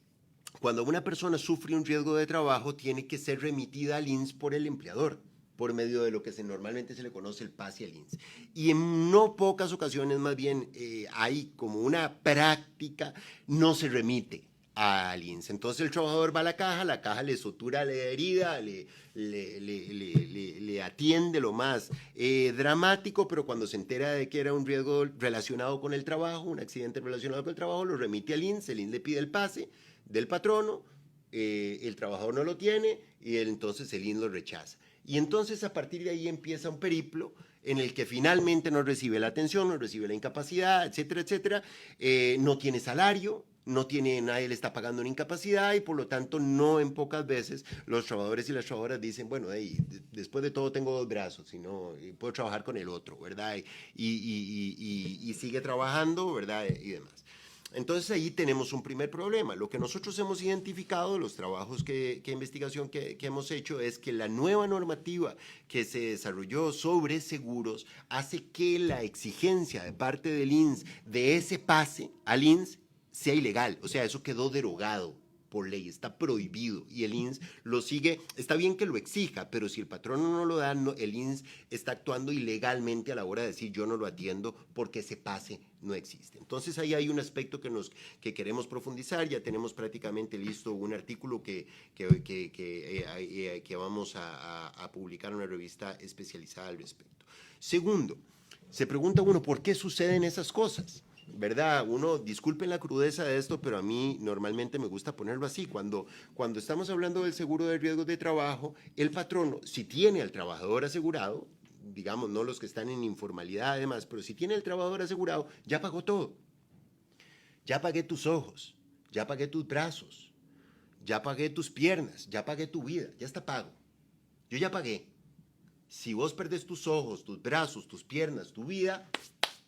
C: cuando una persona sufre un riesgo de trabajo, tiene que ser remitida al INS por el empleador, por medio de lo que normalmente se le conoce el PAS y el INS. Y en no pocas ocasiones, más bien, hay como una práctica, no se remite al INS. Entonces el trabajador va a la caja le sutura la herida, le atiende lo más dramático, pero cuando se entera de que era un riesgo relacionado con el trabajo, un accidente relacionado con el trabajo, lo remite al INS, el INS le pide el pase, del patrono, el trabajador no lo tiene y entonces el INS lo rechaza. Y entonces a partir de ahí empieza un periplo en el que finalmente no recibe la atención, no recibe la incapacidad, etcétera, etcétera, no tiene salario, no tiene, nadie le está pagando una incapacidad y por lo tanto no en pocas veces los trabajadores y las trabajadoras dicen, bueno, después de todo tengo 2 brazos y puedo trabajar con el otro, ¿verdad? Y sigue trabajando, ¿verdad? Y demás. Entonces ahí tenemos un primer problema. Lo que nosotros hemos identificado, los trabajos que investigación que hemos hecho, es que la nueva normativa que se desarrolló sobre seguros hace que la exigencia de parte del INS de ese pase al INS sea ilegal. O sea, eso quedó derogado por ley, está prohibido y el INS lo sigue. Está bien que lo exija, pero si el patrono no lo da, el INS está actuando ilegalmente a la hora de decir yo no lo atiendo porque ese pase no existe. Entonces ahí hay un aspecto que queremos profundizar. Ya tenemos prácticamente listo un artículo que vamos a publicar en una revista especializada al respecto. Segundo, se pregunta uno, ¿por qué suceden esas cosas? ¿Verdad? Uno, disculpen la crudeza de esto, pero a mí normalmente me gusta ponerlo así. Cuando estamos hablando del seguro de riesgos de trabajo, el patrono, si tiene al trabajador asegurado, digamos, no los que están en informalidad además, pero si tiene el trabajador asegurado, ya pagó todo. Ya pagué tus ojos, ya pagué tus brazos, ya pagué tus piernas, ya pagué tu vida, ya está pago. Yo ya pagué. Si vos perdés tus ojos, tus brazos, tus piernas, tu vida,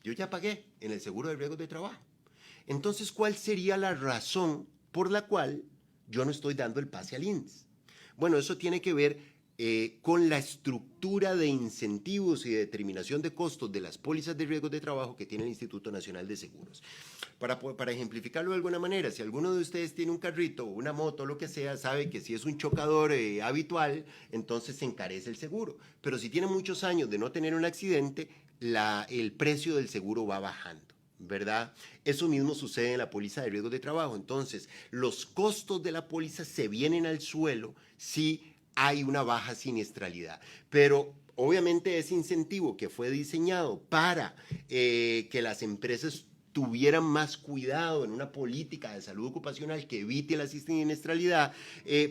C: yo ya pagué en el seguro de riesgos de trabajo. Entonces, ¿cuál sería la razón por la cual yo no estoy dando el pase al INS? Bueno, eso tiene que ver con la estructura de incentivos y de determinación de costos de las pólizas de riesgos de trabajo que tiene el Instituto Nacional de Seguros. Para ejemplificarlo de alguna manera, si alguno de ustedes tiene un carrito o una moto o lo que sea, sabe que si es un chocador habitual, entonces se encarece el seguro. Pero si tiene muchos años de no tener un accidente, el precio del seguro va bajando, ¿verdad? Eso mismo sucede en la póliza de riesgos de trabajo. Entonces, los costos de la póliza se vienen al suelo si hay una baja siniestralidad. Pero obviamente ese incentivo que fue diseñado para que las empresas tuvieran más cuidado en una política de salud ocupacional que evite la siniestralidad,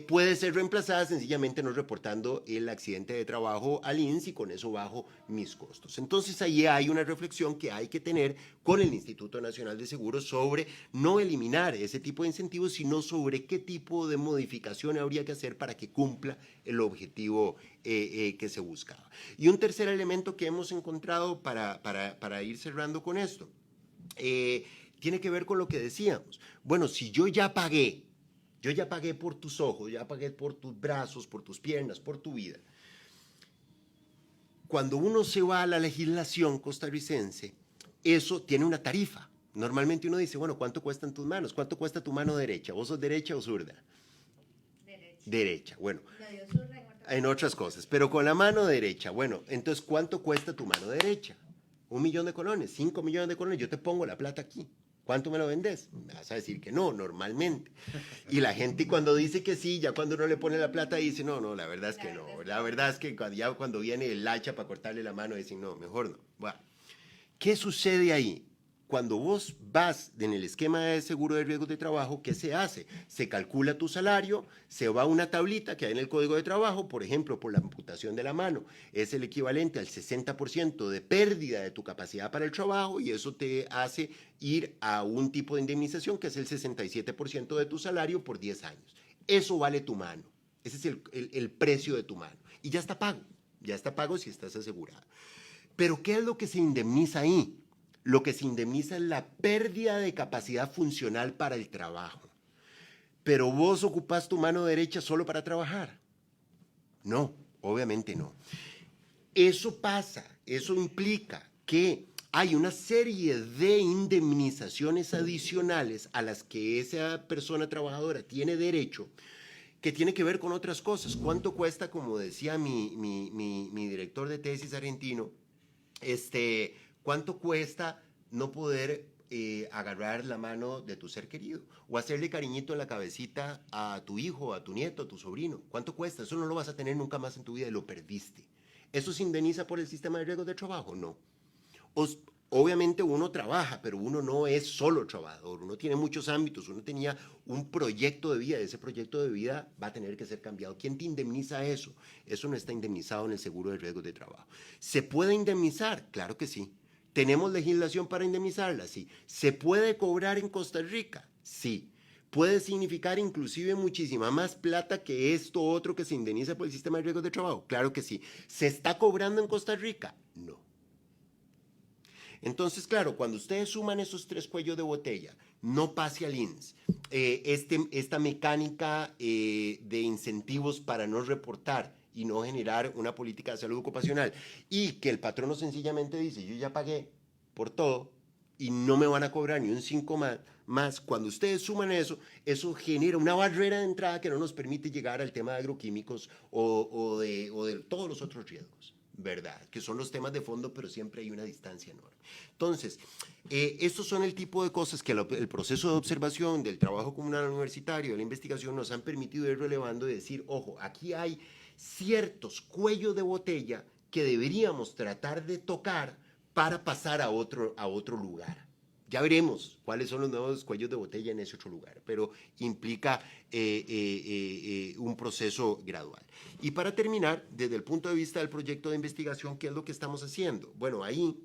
C: puede ser reemplazada sencillamente no reportando el accidente de trabajo al INS y con eso bajo mis costos. Entonces ahí hay una reflexión que hay que tener con el Instituto Nacional de Seguros sobre no eliminar ese tipo de incentivos, sino sobre qué tipo de modificación habría que hacer para que cumpla el objetivo que se buscaba. Y un tercer elemento que hemos encontrado para ir cerrando con esto, tiene que ver con lo que decíamos. Bueno, si yo ya pagué por tus ojos, ya pagué por tus brazos, por tus piernas, por tu vida. Cuando uno se va a la legislación costarricense, eso tiene una tarifa. Normalmente uno dice, bueno, ¿cuánto cuestan tus manos? ¿Cuánto cuesta tu mano derecha? ¿Vos sos derecha o zurda? Derecha. Bueno, en otras cosas, pero con la mano derecha. Bueno, entonces, ¿cuánto cuesta tu mano derecha? 1 millón de colones, 5 millones de colones, yo te pongo la plata aquí. ¿Cuánto me lo vendes? Me vas a decir que no, normalmente. Y la gente cuando dice que sí, ya cuando uno le pone la plata dice, no, la verdad es que no. La verdad es que ya cuando viene el hacha para cortarle la mano, dicen, no, mejor no. Bueno, ¿qué sucede ahí? Cuando vos vas en el esquema de seguro de riesgos de trabajo, ¿qué se hace? Se calcula tu salario, se va a una tablita que hay en el Código de Trabajo, por ejemplo, por la amputación de la mano, es el equivalente al 60% de pérdida de tu capacidad para el trabajo y eso te hace ir a un tipo de indemnización que es el 67% de tu salario por 10 años. Eso vale tu mano, ese es el precio de tu mano y ya está pago si estás asegurado. Pero ¿qué es lo que se indemniza ahí? Lo que se indemniza es la pérdida de capacidad funcional para el trabajo. Pero vos ocupás tu mano derecha solo para trabajar. No, obviamente no. Eso pasa, eso implica que hay una serie de indemnizaciones adicionales a las que esa persona trabajadora tiene derecho, que tiene que ver con otras cosas. ¿Cuánto cuesta, como decía mi director de tesis argentino, cuánto cuesta no poder agarrar la mano de tu ser querido o hacerle cariñito en la cabecita a tu hijo, a tu nieto, a tu sobrino? ¿Cuánto cuesta? Eso no lo vas a tener nunca más en tu vida y lo perdiste. ¿Eso se indemniza por el sistema de riesgos de trabajo? No. obviamente uno trabaja, pero uno no es solo trabajador, uno tiene muchos ámbitos, uno tenía un proyecto de vida, ese proyecto de vida va a tener que ser cambiado. ¿Quién te indemniza eso? Eso no está indemnizado en el seguro de riesgos de trabajo. ¿Se puede indemnizar? Claro que sí. ¿Tenemos legislación para indemnizarla? Sí. ¿Se puede cobrar en Costa Rica? Sí. ¿Puede significar inclusive muchísima más plata que esto otro que se indemniza por el sistema de riesgos de trabajo? Claro que sí. ¿Se está cobrando en Costa Rica? No. Entonces, claro, cuando ustedes suman esos 3 cuellos de botella, no pase al INS, esta mecánica de incentivos para no reportar y no generar una política de salud ocupacional, y que el patrono sencillamente dice, yo ya pagué por todo y no me van a cobrar ni un 5 más, cuando ustedes suman eso, eso genera una barrera de entrada que no nos permite llegar al tema de agroquímicos o de todos los otros riesgos, ¿verdad? Que son los temas de fondo, pero siempre hay una distancia enorme. Entonces, estos son el tipo de cosas que el proceso de observación del trabajo comunal universitario, de la investigación, nos han permitido ir relevando y decir, ojo, aquí hay ciertos cuellos de botella que deberíamos tratar de tocar para pasar a otro lugar. Ya veremos cuáles son los nuevos cuellos de botella en ese otro lugar, pero implica un proceso gradual. Y para terminar, desde el punto de vista del proyecto de investigación, ¿qué es lo que estamos haciendo? Bueno, ahí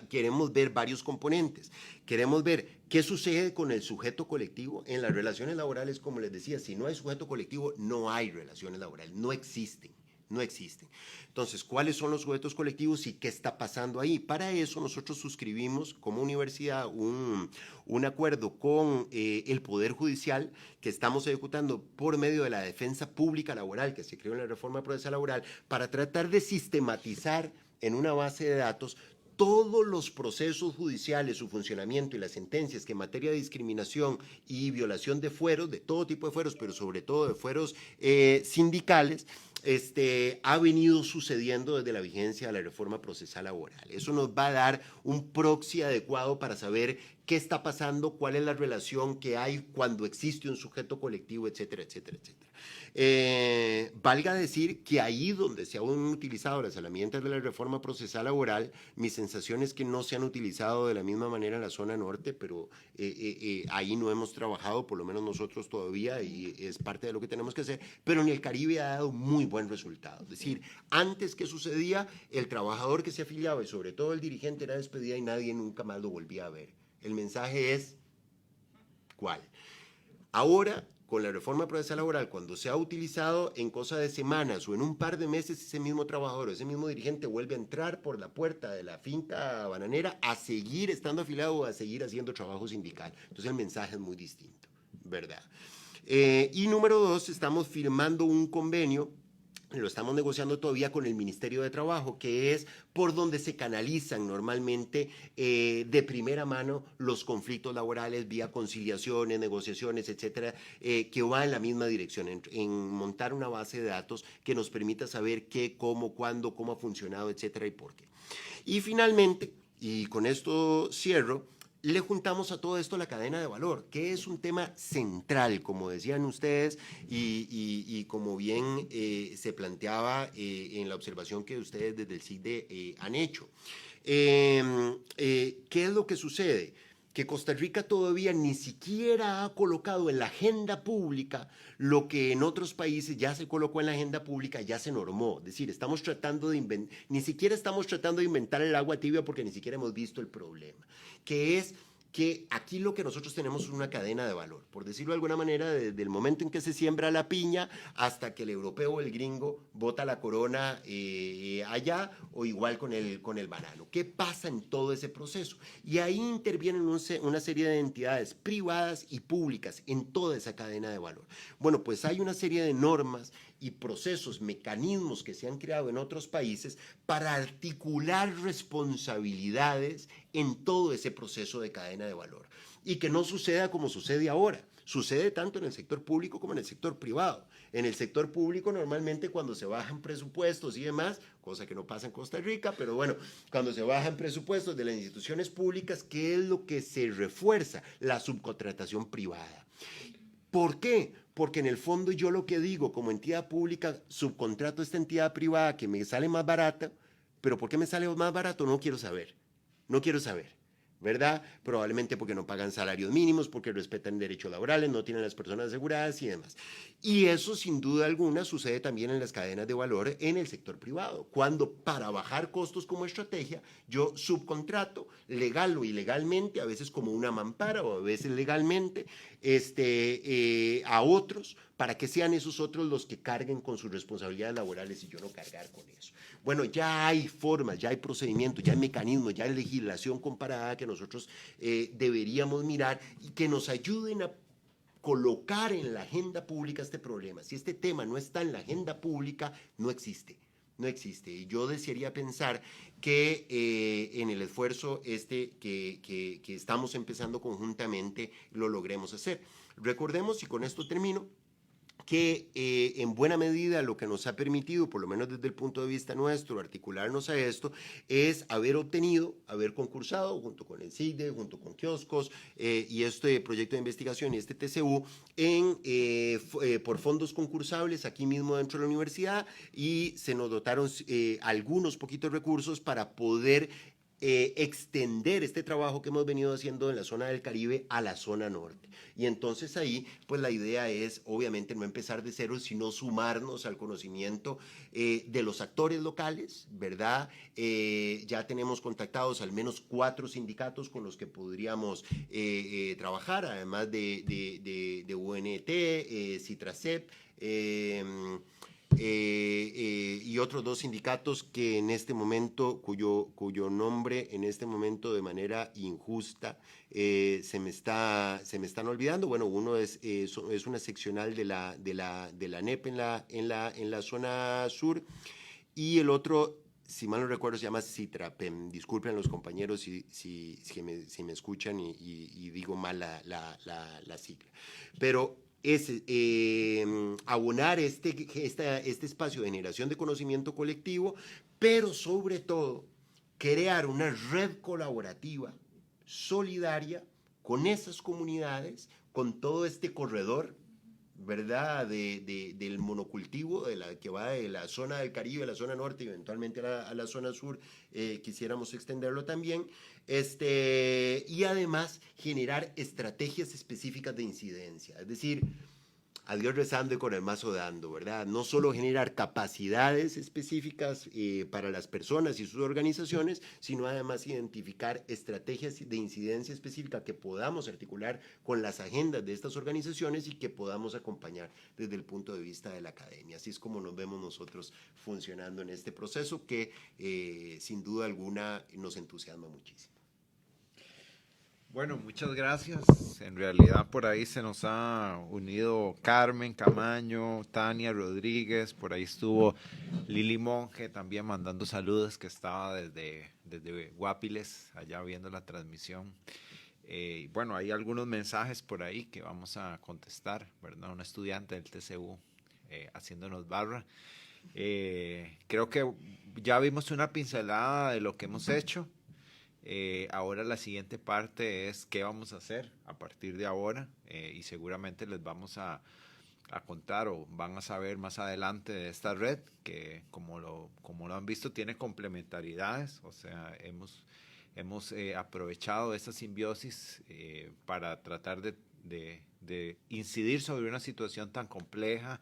C: queremos ver varios componentes. Queremos ver qué sucede con el sujeto colectivo en las relaciones laborales. Como les decía, si no hay sujeto colectivo, no hay relaciones laborales, no existen. No existen. Entonces, ¿cuáles son los sujetos colectivos y qué está pasando ahí? Para eso nosotros suscribimos como universidad un acuerdo con el Poder Judicial que estamos ejecutando por medio de la defensa pública laboral que se creó en la reforma procesal laboral para tratar de sistematizar en una base de datos todos los procesos judiciales, su funcionamiento y las sentencias que en materia de discriminación y violación de fueros, de todo tipo de fueros, pero sobre todo de fueros sindicales, ha venido sucediendo desde la vigencia de la reforma procesal laboral. Eso nos va a dar un proxy adecuado para saber qué está pasando, cuál es la relación que hay cuando existe un sujeto colectivo, etcétera, etcétera, etcétera. Valga decir que ahí donde se han utilizado las herramientas de la reforma procesal laboral, mi sensación es que no se han utilizado de la misma manera en la zona norte, pero ahí no hemos trabajado, por lo menos nosotros todavía, y es parte de lo que tenemos que hacer, pero en el Caribe ha dado muy buen resultado. Es decir, antes que sucedía, el trabajador que se afiliaba y sobre todo el dirigente era despedido y nadie nunca más lo volvía a ver. El mensaje es, ¿cuál? Ahora, con la reforma procesal laboral, cuando se ha utilizado en cosa de semanas o en un par de meses, ese mismo trabajador, ese mismo dirigente vuelve a entrar por la puerta de la finca bananera a seguir estando afiliado o a seguir haciendo trabajo sindical. Entonces el mensaje es muy distinto, ¿verdad? Y número 2, estamos firmando un convenio, lo estamos negociando todavía con el Ministerio de Trabajo, que es por donde se canalizan normalmente de primera mano los conflictos laborales vía conciliaciones, negociaciones, etcétera, que va en la misma dirección, en montar una base de datos que nos permita saber qué, cómo, cuándo, cómo ha funcionado, etcétera, y por qué. Y finalmente, y con esto cierro, le juntamos a todo esto la cadena de valor, que es un tema central, como decían ustedes, y como bien se planteaba en la observación que ustedes desde el CICDE han hecho. ¿Qué es lo que sucede? Que Costa Rica todavía ni siquiera ha colocado en la agenda pública lo que en otros países ya se colocó en la agenda pública, ya se normó. Es decir, estamos tratando de ni siquiera estamos tratando de inventar el agua tibia porque ni siquiera hemos visto el problema, que es que aquí lo que nosotros tenemos es una cadena de valor, por decirlo de alguna manera, desde el momento en que se siembra la piña hasta que el europeo o el gringo bota la corona allá, o igual con el banano. ¿Qué pasa en todo ese proceso? Y ahí intervienen una serie de entidades privadas y públicas en toda esa cadena de valor. Bueno, pues hay una serie de normas y procesos, mecanismos que se han creado en otros países para articular responsabilidades en todo ese proceso de cadena de valor. Y que no suceda como sucede ahora. Sucede tanto en el sector público como en el sector privado. En el sector público normalmente cuando se bajan presupuestos y demás, cosa que no pasa en Costa Rica, pero bueno, cuando se bajan presupuestos de las instituciones públicas, ¿qué es lo que se refuerza? La subcontratación privada. ¿Por qué? Porque en el fondo yo lo que digo, como entidad pública, subcontrato a esta entidad privada que me sale más barata, pero ¿por qué me sale más barato? No quiero saber. no quiero saber, ¿verdad? Probablemente porque no pagan salarios mínimos, porque respetan derechos laborales, no tienen las personas aseguradas y demás. Y eso sin duda alguna sucede también en las cadenas de valor en el sector privado, cuando para bajar costos como estrategia yo subcontrato legal o ilegalmente, a veces como una mampara o a veces legalmente, a otros para que sean esos otros los que carguen con sus responsabilidades laborales y yo no cargar con eso. Bueno, ya hay formas, ya hay procedimientos, ya hay mecanismos, ya hay legislación comparada que nosotros deberíamos mirar y que nos ayuden a colocar en la agenda pública este problema. Si este tema no está en la agenda pública, no existe. No existe. Y yo desearía pensar que en el esfuerzo que estamos empezando conjuntamente lo logremos hacer. Recordemos, y con esto termino, que en buena medida lo que nos ha permitido, por lo menos desde el punto de vista nuestro, articularnos a esto, es haber obtenido, haber concursado junto con el CIDE, junto con Kioscos y este proyecto de investigación y este TCU por fondos concursables aquí mismo dentro de la universidad y se nos dotaron algunos poquitos recursos para poder extender este trabajo que hemos venido haciendo en la zona del Caribe a la zona norte. Y entonces ahí, pues la idea es obviamente no empezar de cero, sino sumarnos al conocimiento de los actores locales, ¿verdad? Ya tenemos contactados al menos 4 sindicatos con los que podríamos trabajar, además de UNT, Citracep, y otros 2 sindicatos que en este momento, cuyo nombre en este momento de manera injusta se me están olvidando. Bueno, uno es una seccional de la NEP en la zona sur y el otro, si mal no recuerdo, se llama Citrapem. Disculpen los compañeros si me escuchan y digo mal la sigla. Pero es abonar este espacio de generación de conocimiento colectivo, pero sobre todo crear una red colaborativa, solidaria, con esas comunidades, con todo este corredor, ¿verdad?, del monocultivo, que va de la zona del Caribe a la zona norte y eventualmente a la zona sur, quisiéramos extenderlo también, y además generar estrategias específicas de incidencia, es decir, a Dios rezando y con el mazo dando, ¿verdad? No solo generar capacidades específicas para las personas y sus organizaciones, sino además identificar estrategias de incidencia específica que podamos articular con las agendas de estas organizaciones y que podamos acompañar desde el punto de vista de la academia. Así es como nos vemos nosotros funcionando en este proceso que sin duda alguna nos entusiasma muchísimo.
A: Bueno, muchas gracias. En realidad por ahí se nos ha unido Carmen Camaño, Tania Rodríguez, por ahí estuvo Lili Monge también mandando saludos, que estaba desde Guapiles, allá viendo la transmisión. Bueno, hay algunos mensajes por ahí que vamos a contestar, ¿verdad? Un estudiante del TCU haciéndonos barra. Creo que ya vimos una pincelada de lo que hemos hecho. Ahora la siguiente parte es qué vamos a hacer a partir de ahora y seguramente les vamos a contar o van a saber más adelante de esta red que como lo han visto tiene complementariedades, o sea, hemos aprovechado esta simbiosis para tratar de incidir sobre una situación tan compleja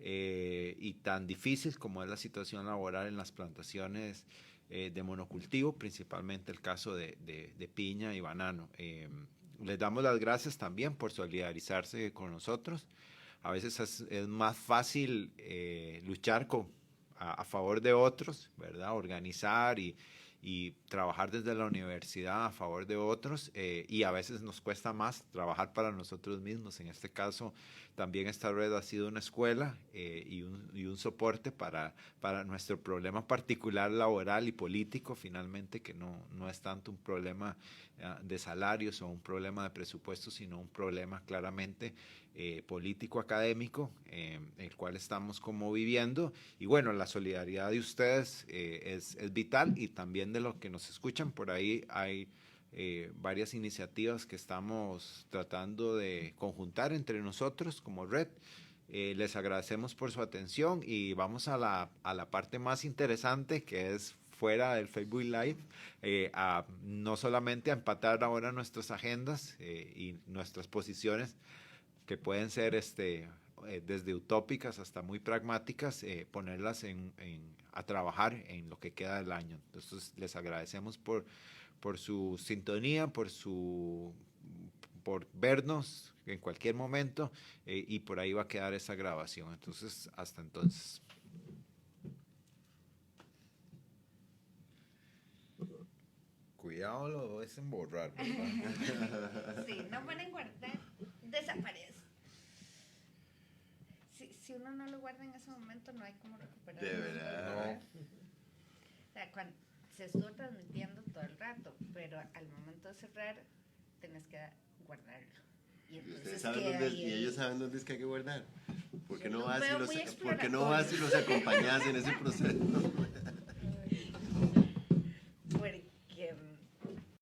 A: y tan difícil como es la situación laboral en las plantaciones de monocultivo, principalmente el caso de piña y banano. Les damos las gracias también por solidarizarse con nosotros. A veces es más fácil luchar a favor de otros, ¿verdad? Organizar y trabajar desde la universidad a favor de otros y a veces nos cuesta más trabajar para nosotros mismos. En este caso también esta red ha sido una escuela y un soporte para nuestro problema particular laboral y político, finalmente, que no es tanto un problema de salarios o un problema de presupuesto, sino un problema claramente político-académico, el cual estamos como viviendo. Y bueno, la solidaridad de ustedes es vital, y también de los que nos escuchan. Por ahí hay varias iniciativas que estamos tratando de conjuntar entre nosotros como red. Les agradecemos por su atención y vamos a la parte más interesante, que es fuera del Facebook Live, no solamente a empatar ahora nuestras agendas y nuestras posiciones, que pueden ser desde utópicas hasta muy pragmáticas, ponerlas a trabajar en lo que queda del año. Entonces les agradecemos por su sintonía, por vernos en cualquier momento, y por ahí va a quedar esa grabación. Entonces, hasta entonces. Cuidado, lo es en borrar, ¿verdad?
D: Sí, no pueden guardar, desaparece. Si uno no lo guarda en ese momento, no hay como recuperarlo.
C: De verdad.
D: No. O sea, se estuvo transmitiendo todo el rato, pero al momento de cerrar, tenés que guardarlo. Y
C: ¿Ustedes saben y ellos saben dónde es que hay que guardar? ¿Por qué no vas y los acompañas en ese proceso?